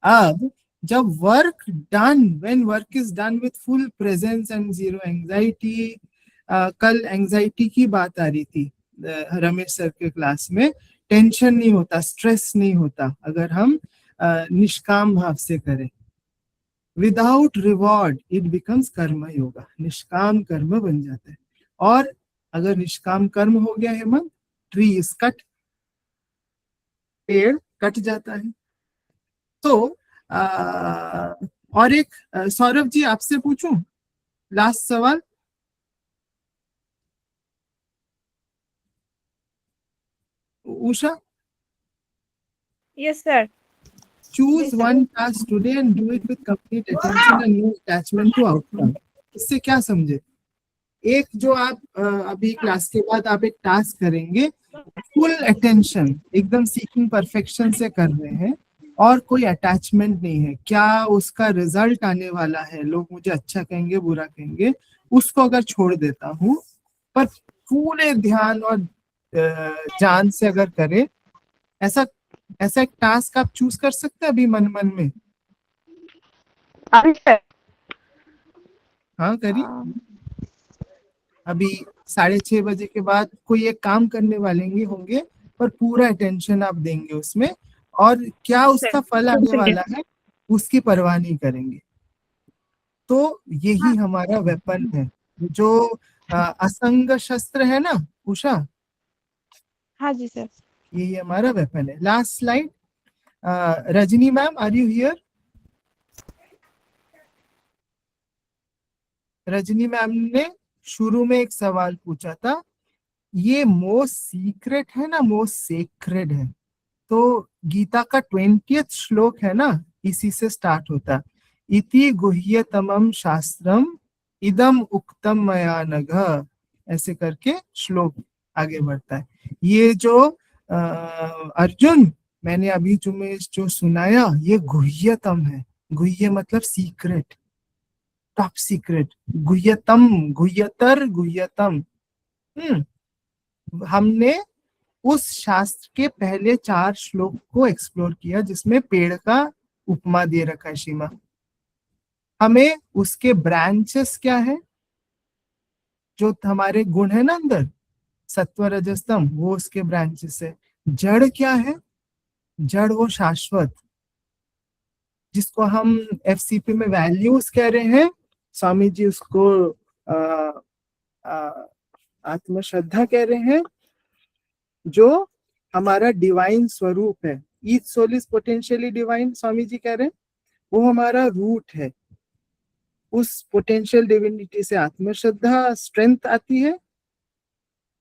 अब जब work done, when work is done with full presence and zero anxiety, कल एंजाइटी की बात आ रही थी रमेश सर के क्लास में, टेंशन नहीं होता, स्ट्रेस नहीं होता अगर हम निष्काम भाव से करें। विदाउट रिवॉर्ड इट बिकम्स कर्म योगा, निष्काम कर्म बन जाता है। और अगर निष्काम कर्म हो गया हेमंत, ट्री इज कट, पेड़ कट जाता है। तो और एक सौरभ जी आपसे पूछूं लास्ट सवाल। Usha, yes sir. choose one task today and do it with complete attention and no attachment to outcome। इससे क्या समझे? एक जो आप अभी क्लास के बाद आप एक टास्क करेंगे, फुल अटेंशन, एकदम सीकिंग परफेक्शन से कर रहे हैं और कोई अटैचमेंट नहीं है, क्या उसका रिजल्ट आने वाला है, लोग मुझे अच्छा कहेंगे बुरा कहेंगे, उसको अगर छोड़ देता हूँ, पर पूरे ध्यान और जान से अगर करे, ऐसा एक टास्क आप चूज कर सकते हैं अभी मन में। हाँ करिए। अभी 6:30 बजे के बाद कोई एक काम करने वाले होंगे, पर पूरा अटेंशन आप देंगे उसमें, और क्या उसका फल आने वाला है उसकी परवाह नहीं करेंगे। तो यही हमारा वेपन है। जो असंग शस्त्र है ना उषा, हाँ जी सर। ये हमारा वेपन है। Last slide. Rajni ma'am, are you here? Rajni ma'am ने शुरू में एक सवाल पूछा था, ये मोस्ट सीक्रेट है ना मोस्ट सेक्रेड है? तो गीता का 20th श्लोक है ना, इसी से स्टार्ट होता, इति गुह्यतमम शास्त्रम इदम उक्तम मया नघ, ऐसे करके श्लोक आगे बढ़ता है। ये जो अर्जुन मैंने अभी तुम्हें जो सुनाया, ये गुह्यतम है। गुह्य मतलब सीक्रेट, टॉप सीक्रेट। गुह्यतम, गुह्यतर, गुह्यतम। हमने उस शास्त्र के पहले 4 श्लोक को एक्सप्लोर किया जिसमें पेड़ का उपमा दे रखा है सीमा। हमें उसके ब्रांचेस क्या है, जो हमारे गुण है ना अंदर, सत्व रजस्तम, वो उसके ब्रांचेस है। जड़ क्या है? जड़ वो शाश्वत, जिसको हम एफसीपी में वैल्यूज कह रहे हैं, स्वामी जी उसको आत्मश्रद्धा कह रहे हैं, जो हमारा डिवाइन स्वरूप है। Each soul is potentially divine, Swami ji कह रहे हैं, वो हमारा रूट है। उस पोटेंशियल डिविनिटी से आत्मश्रद्धा, स्ट्रेंथ आती है,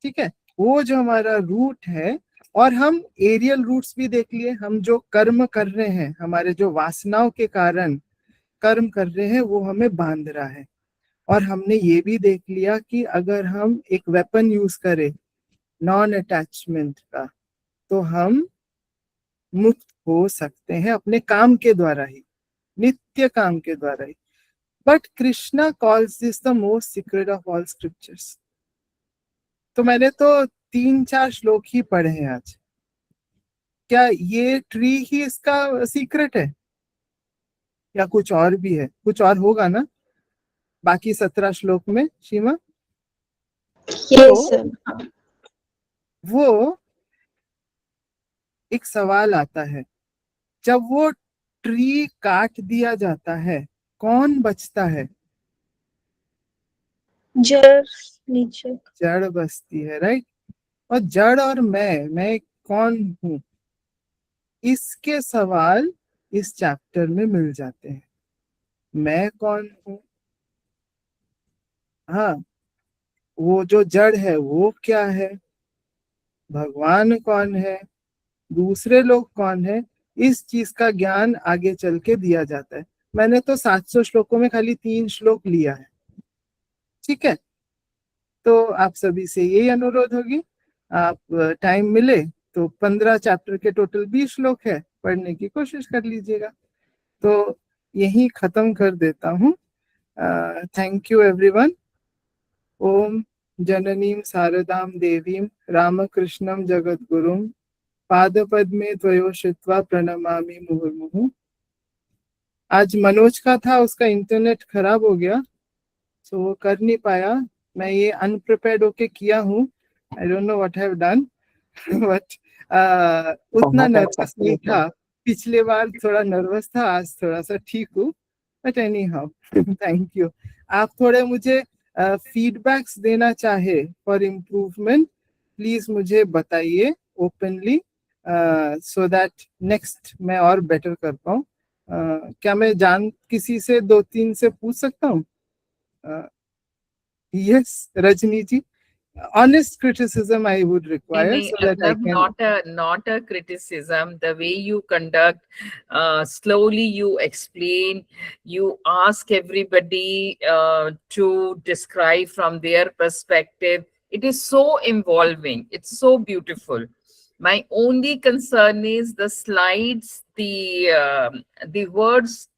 ठीक है, वो जो हमारा रूट है। और हम एरियल रूट्स भी देख लिए, हम जो कर्म कर रहे हैं, हमारे जो वासनाओं के कारण कर्म कर रहे हैं, वो हमें बांध रहा है। और हमने ये भी देख लिया कि अगर हम एक वेपन यूज करें नॉन अटैचमेंट का, तो हम मुक्त हो सकते हैं अपने काम के द्वारा ही, नित्य काम के द्वारा ही। But Krishna calls this the most secret of all scriptures. तो मैंने तो 3-4 श्लोक ही पढ़े हैं आज। क्या ये ट्री ही इसका सीक्रेट है या कुछ और भी है? कुछ और होगा ना बाकी 17 श्लोक में सीमा? Yes sir. वो एक सवाल आता है, जब वो ट्री काट दिया जाता है, कौन बचता है? जड़ नीचे, जड़ बचती है, राइट। और जड़ और मैं कौन हूं, इसके सवाल इस चैप्टर में मिल जाते हैं। मैं कौन हूं, हाँ, वो जो जड़ है वो क्या है, भगवान कौन है, दूसरे लोग कौन है, इस चीज का ज्ञान आगे चल के दिया जाता है। मैंने तो 700 श्लोकों में खाली 3 श्लोक लिया है, ठीक है। तो आप सभी से यही अनुरोध होगी, आप टाइम मिले तो 15 चैप्टर के टोटल 20 श्लोक है, पढ़ने की कोशिश कर लीजिएगा। तो यही खत्म कर देता हूँ। Thank you everyone. ओम जननीं शारदां देवीं रामकृष्णं जगद्गुरुं पादपद्मे त्वयोश्रित्वा प्रणमामि मुहुर्मुहुः। आज मनोज का था, उसका इंटरनेट खराब हो गया, सो वो कर नहीं पाया। मैं ये अनप्रिपेयर्ड होके किया हूँ, I don't know what have done, but उतना नर्वस नहीं था। पिछले बार थोड़ा नर्वस था, आज थोड़ा सा ठीक हूँ, but any how thank you. आप थोड़े मुझे फीडबैक्स देना चाहे फॉर इम्प्रूवमेंट, प्लीज मुझे बताइए ओपनली, सो दैट नेक्स्ट मैं और बेटर कर पाऊँ। क्या मैं किसी से 2-3 से पूछ सकता हूँ? Yes, Rajni ji. Honest criticism I would require so that I can... not a criticism. The way you conduct, slowly you explain, you ask everybody to describe from their perspective. It is so involving. It's so beautiful. My only concern is the slides, the words,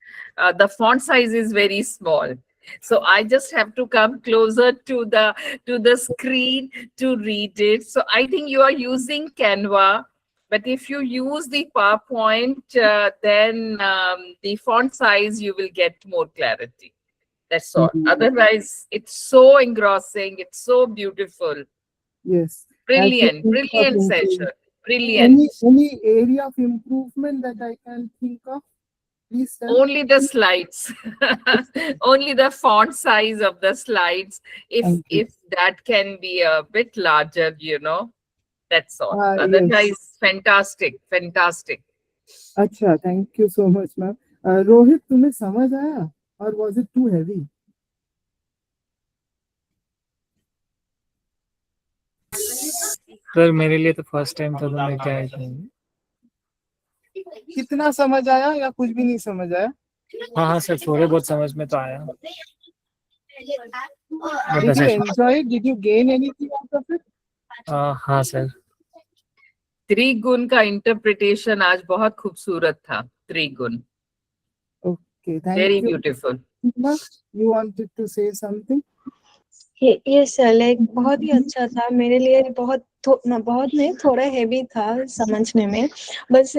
the font size is very small. So I just have to come closer to the screen to read it. So I think you are using Canva, but if you use the PowerPoint, then the font size, you will get more clarity. That's all. Otherwise, it's so engrossing. It's so beautiful. Yes. Brilliant session. Brilliant. Any area of improvement that I can think of? Please tell. Only the slides, only the font size of the slides. If that can be a bit larger, that's all. Yes. Otherwise, fantastic. अच्छा, thank you so much, ma'am. Rohit, तुम्हें समझ आया or was it too heavy? Sir मेरे लिए तो फर्स्ट टाइम था, तो मैं क्या है कितना समझ आया या कुछ भी नहीं समझ आया? हाँ सर, थोड़े बहुत समझ में तो आया। Did you enjoy it? Did you gain anything out of it? हाँ सर। त्रिगुण का इंटरप्रिटेशन आज बहुत खूबसूरत था। त्रिगुण। Okay, thank Very you. beautiful. You wanted to say something? ये सर लाइक बहुत ही अच्छा था मेरे लिए। बहुत नहीं, थोड़ा हेवी था समझने में बस,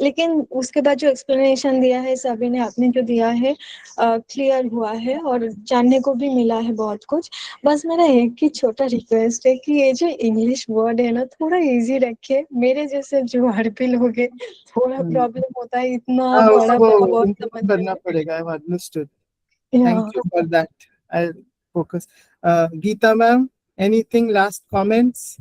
लेकिन उसके बाद जो एक्सप्लेनेशन दिया है सभी ने, आपने जो दिया है क्लियर हुआ है और जानने को भी मिला है बहुत कुछ। बस मेरा एक ही छोटा रिक्वेस्ट है कि ये जो इंग्लिश वर्ड है ना, थोड़ा इजी रखे। मेरे जैसे जो अरबी लोग हैं थोड़ा प्रॉब्लम होता है, इतना बड़ा वर्ड समझ करना पड़ेगा। I've understood. Thank you for that. I'll focus. Geeta ma'am, anything last comments?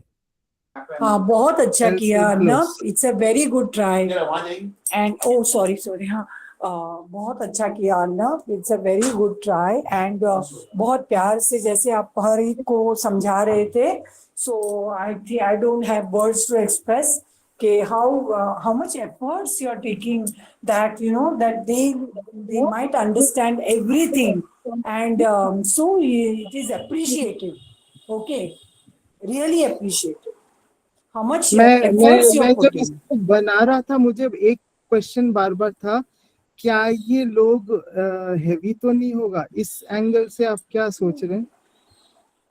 हाँ, बहुत अच्छा किया Arnab. It's a very good try and sorry हाँ, बहुत अच्छा किया Arnab. It's a very good try and बहुत प्यार से जैसे आप हर एक को समझा रहे थे। So I don't have words to express के how much efforts you are taking, that that they might understand everything and so it is appreciated. Okay, really appreciated. How much efforts you are मैं जब putting. इसको बना रहा था, मुझे एक क्वेश्चन बार बार था, क्या ये लोग हेवी तो नहीं होगा? इस एंगल से आप क्या सोच रहे हैं?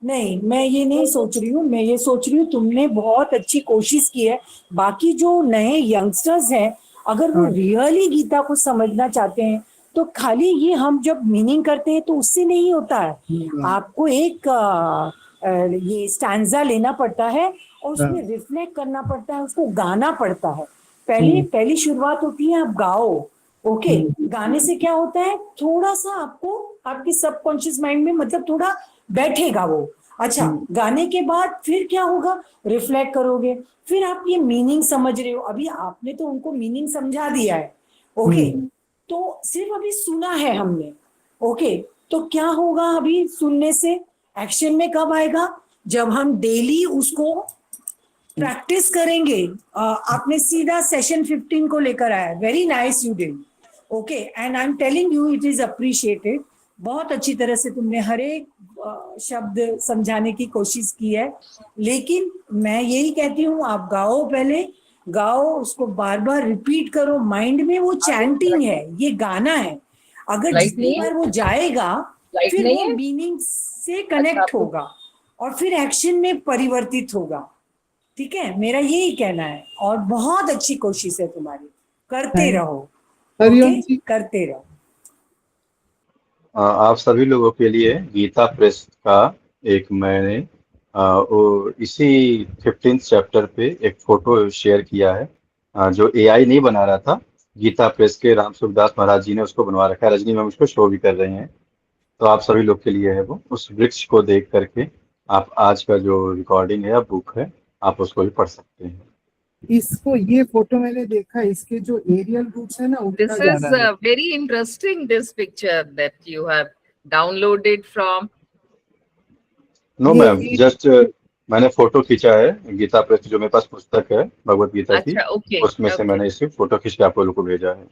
नहीं, मैं ये नहीं सोच रही हूँ। मैं ये सोच रही हूँ तुमने बहुत अच्छी कोशिश की है। बाकी जो नए यंगस्टर्स हैं, अगर वो रियली गीता को समझना चाहते हैं तो खाली ये हम जब मीनिंग करते हैं तो उससे नहीं होता है। आपको एक ये स्टैंजा लेना पड़ता है और उसमें रिफ्लेक्ट करना पड़ता है, उसको गाना पड़ता है। पहली शुरुआत होती है आप गाओ। ओके, गाने से क्या होता है, थोड़ा सा आपको आपकी सबकॉन्शियस माइंड में मतलब थोड़ा बैठेगा वो। अच्छा, गाने के बाद फिर क्या होगा, रिफ्लेक्ट करोगे, फिर आप ये मीनिंग समझ रहे हो। अभी आपने तो उनको मीनिंग समझा दिया है। ओके, तो सिर्फ अभी सुना है हमने। ओके, तो क्या होगा अभी सुनने से, एक्शन में कब आएगा, जब हम डेली उसको प्रैक्टिस करेंगे। आपने सीधा सेशन 15 को लेकर आया। Very nice you did. Okay, and I am telling you it is appreciated. बहुत अच्छी तरह से तुमने हर एक शब्द समझाने की कोशिश की है। लेकिन मैं यही कहती हूँ, आप गाओ, पहले गाओ, उसको बार बार रिपीट करो माइंड में। वो चैंटिंग है, ये गाना है। अगर जितनी बार वो जाएगा फिर वो मीनिंग से कनेक्ट होगा और फिर एक्शन में परिवर्तित होगा। ठीक है, मेरा यही कहना है। और बहुत अच्छी कोशिश है तुम्हारी, करते रहो। ओके, करते रहो। आप सभी लोगों के लिए गीता प्रेस का एक मैंने इसी 15th चैप्टर पे एक फोटो शेयर किया है, जो AI नहीं बना रहा था। गीता प्रेस के राम सुखदास महाराज जी ने उसको बनवा रखा है। रजनी मैम उसको शो भी कर रहे हैं, तो आप सभी लोग के लिए है वो। उस वृक्ष को देख करके आप आज का जो रिकॉर्डिंग है या बुक है, आप उसको भी पढ़ सकते हैं। इसको, ये फोटो मैंने देखा, इसके जो एरियल रूट्स है ना, This is very interesting, this picture that you have downloaded from. No ma'am, just मैंने फोटो खींचा है गीता प्रेस, जो मेरे पास पुस्तक है भगवत गीता की, उसमें से मैंने इसे फोटो खींच के आप लोगों को भेजा है।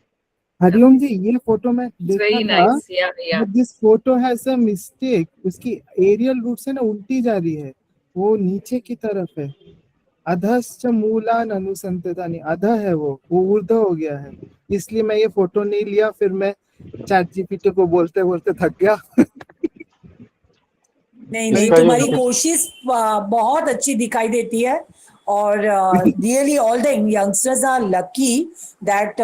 हरिओम जी, ये फोटो मैं देखा था, nice. Yeah. This photo has a mistake. उसकी एरियल रूट से ना उल्टी जा रही है, वो नीचे की तरफ है। अधश्च मूलान अनुसंततानि, अध है वो ऊर्ध्व हो गया है, इसलिए मैं ये फोटो नहीं लिया। फिर मैं चैट जीपीटी को बोलते बोलते थक गया। नहीं, तुम्हारी कोशिश बहुत अच्छी दिखाई देती है। और really all the youngsters are lucky that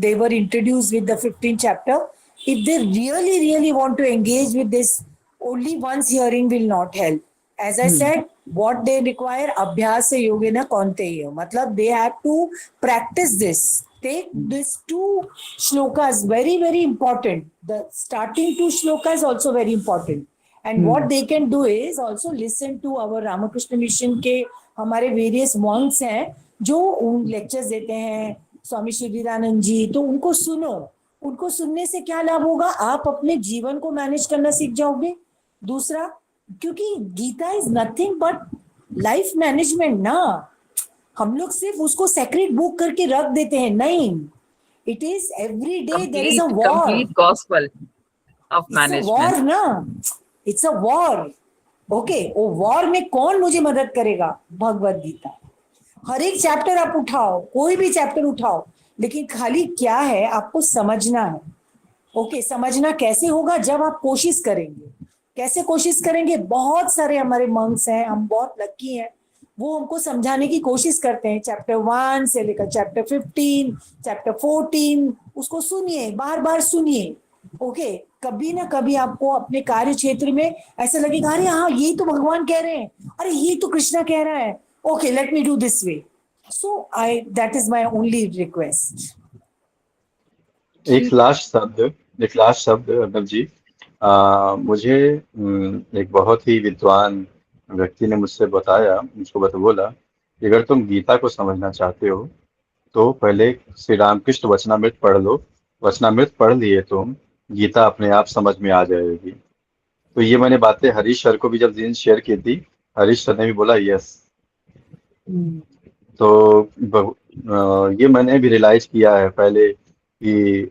they were introduced with the 15th chapter. If they really want to engage with this, only once hearing will not help. As I said, what they require abhyas yogena kaunteya, matlab they have to practice this. Take these 2 shlokas, very very important. The starting 2 shlokas also very important. And what they can do is also listen to our Ramakrishna Mission के हमारे various monks हैं जो lectures देते हैं, स्वामी शिविरानंद जी, तो उनको सुनो. उनको सुनने से क्या लाभ होगा? आप अपने जीवन को मैनेज करना सीख जाओगे. दूसरा, क्योंकि Gita is nothing but life management ना. हम लोग सिर्फ उसको सेक्रेट बुक करके रख देते हैं. नहीं, it is every day there is a war. Complete gospel of management. War ना, इट्स अ वॉर. ओके, वो वॉर में कौन मुझे मदद करेगा? भगवत गीता. हर एक चैप्टर आप उठाओ, कोई भी चैप्टर उठाओ, लेकिन खाली क्या है आपको समझना है. ओके, समझना कैसे होगा? जब आप कोशिश करेंगे. कैसे कोशिश करेंगे? बहुत सारे हमारे मंक्स हैं, हम बहुत लकी हैं, वो हमको समझाने की कोशिश करते हैं. चैप्टर 1 से लेकर चैप्टर 15, चैप्टर 14, उसको सुनिए, बार बार सुनिए. ओके, कभी ना कभी आपको अपने कार्य क्षेत्र में ऐसा लगेगा, अरे हाँ ये तो भगवान कह रहे हैं, अरे ये तो कृष्णा कह रहा है. Okay, let me do this way. So that is my only request. एक लास्ट शब्द अर्नब जी. मुझे एक बहुत ही विद्वान व्यक्ति ने मुझसे बताया, मुझको बोला कि अगर तुम गीता को समझना चाहते हो तो पहले श्री रामकृष्ण वचनामृत पढ़ लो. वचनामृत पढ़ लिए तुम, गीता अपने आप समझ में आ जाएगी. तो ये मैंने बातें हरीश सर को भी जब दिन शेयर की थी, हरीश सर ने भी बोला यस. तो ये मैंने भी रियलाइज किया है पहले कि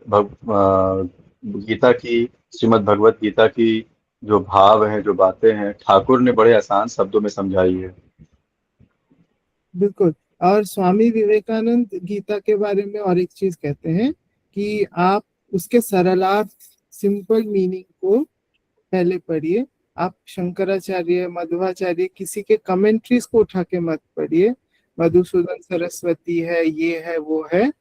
गीता की, श्रीमद् भगवत गीता की जो भाव है, जो बातें हैं, ठाकुर ने बड़े आसान शब्दों में समझाई है. बिल्कुल. और स्वामी विवेकानंद गीता के बारे में और एक चीज कहते हैं कि आप उसके सरलार्थ, सिंपल मीनिंग को पहले पढ़िए. आप शंकराचार्य, मध्वाचार्य, किसी के कमेंट्रीज को उठा के मत पढ़िए. मधुसूदन सरस्वती है, ये है, वो है.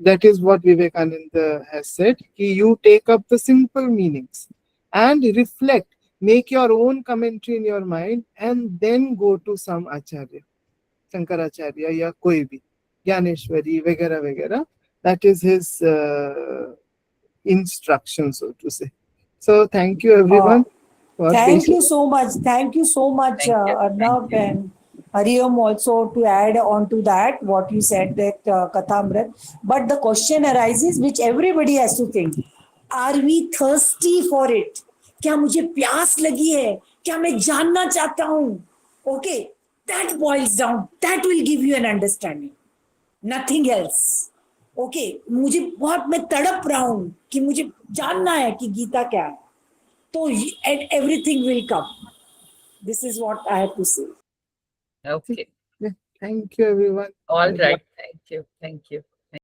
That is what Vivekananda has said, कि you take up the simple meanings and reflect, make your own commentary in your mind and then go to some acharya, Shankaracharya या कोई भी, ज्ञानेश्वरी वगैरह वगैरह. That is his instruction, so to say. So thank you everyone. Thank you so much. Thank you so much, Arnab and Hariom, also to add on to that what you said, that Kathamrit. But the question arises which everybody has to think. Are we thirsty for it? क्या मुझे प्यास लगी है? क्या मैं जानना चाहता हूँ? Okay, that boils down. That will give you an understanding. Nothing else. Okay, मुझे बहुत, मैं तड़प रहा हूँ कि मुझे जानना है कि गीता क्या है. तो everything will come. This is what I have to say. Okay. Thank you everyone. All right. Thank you. Thank you.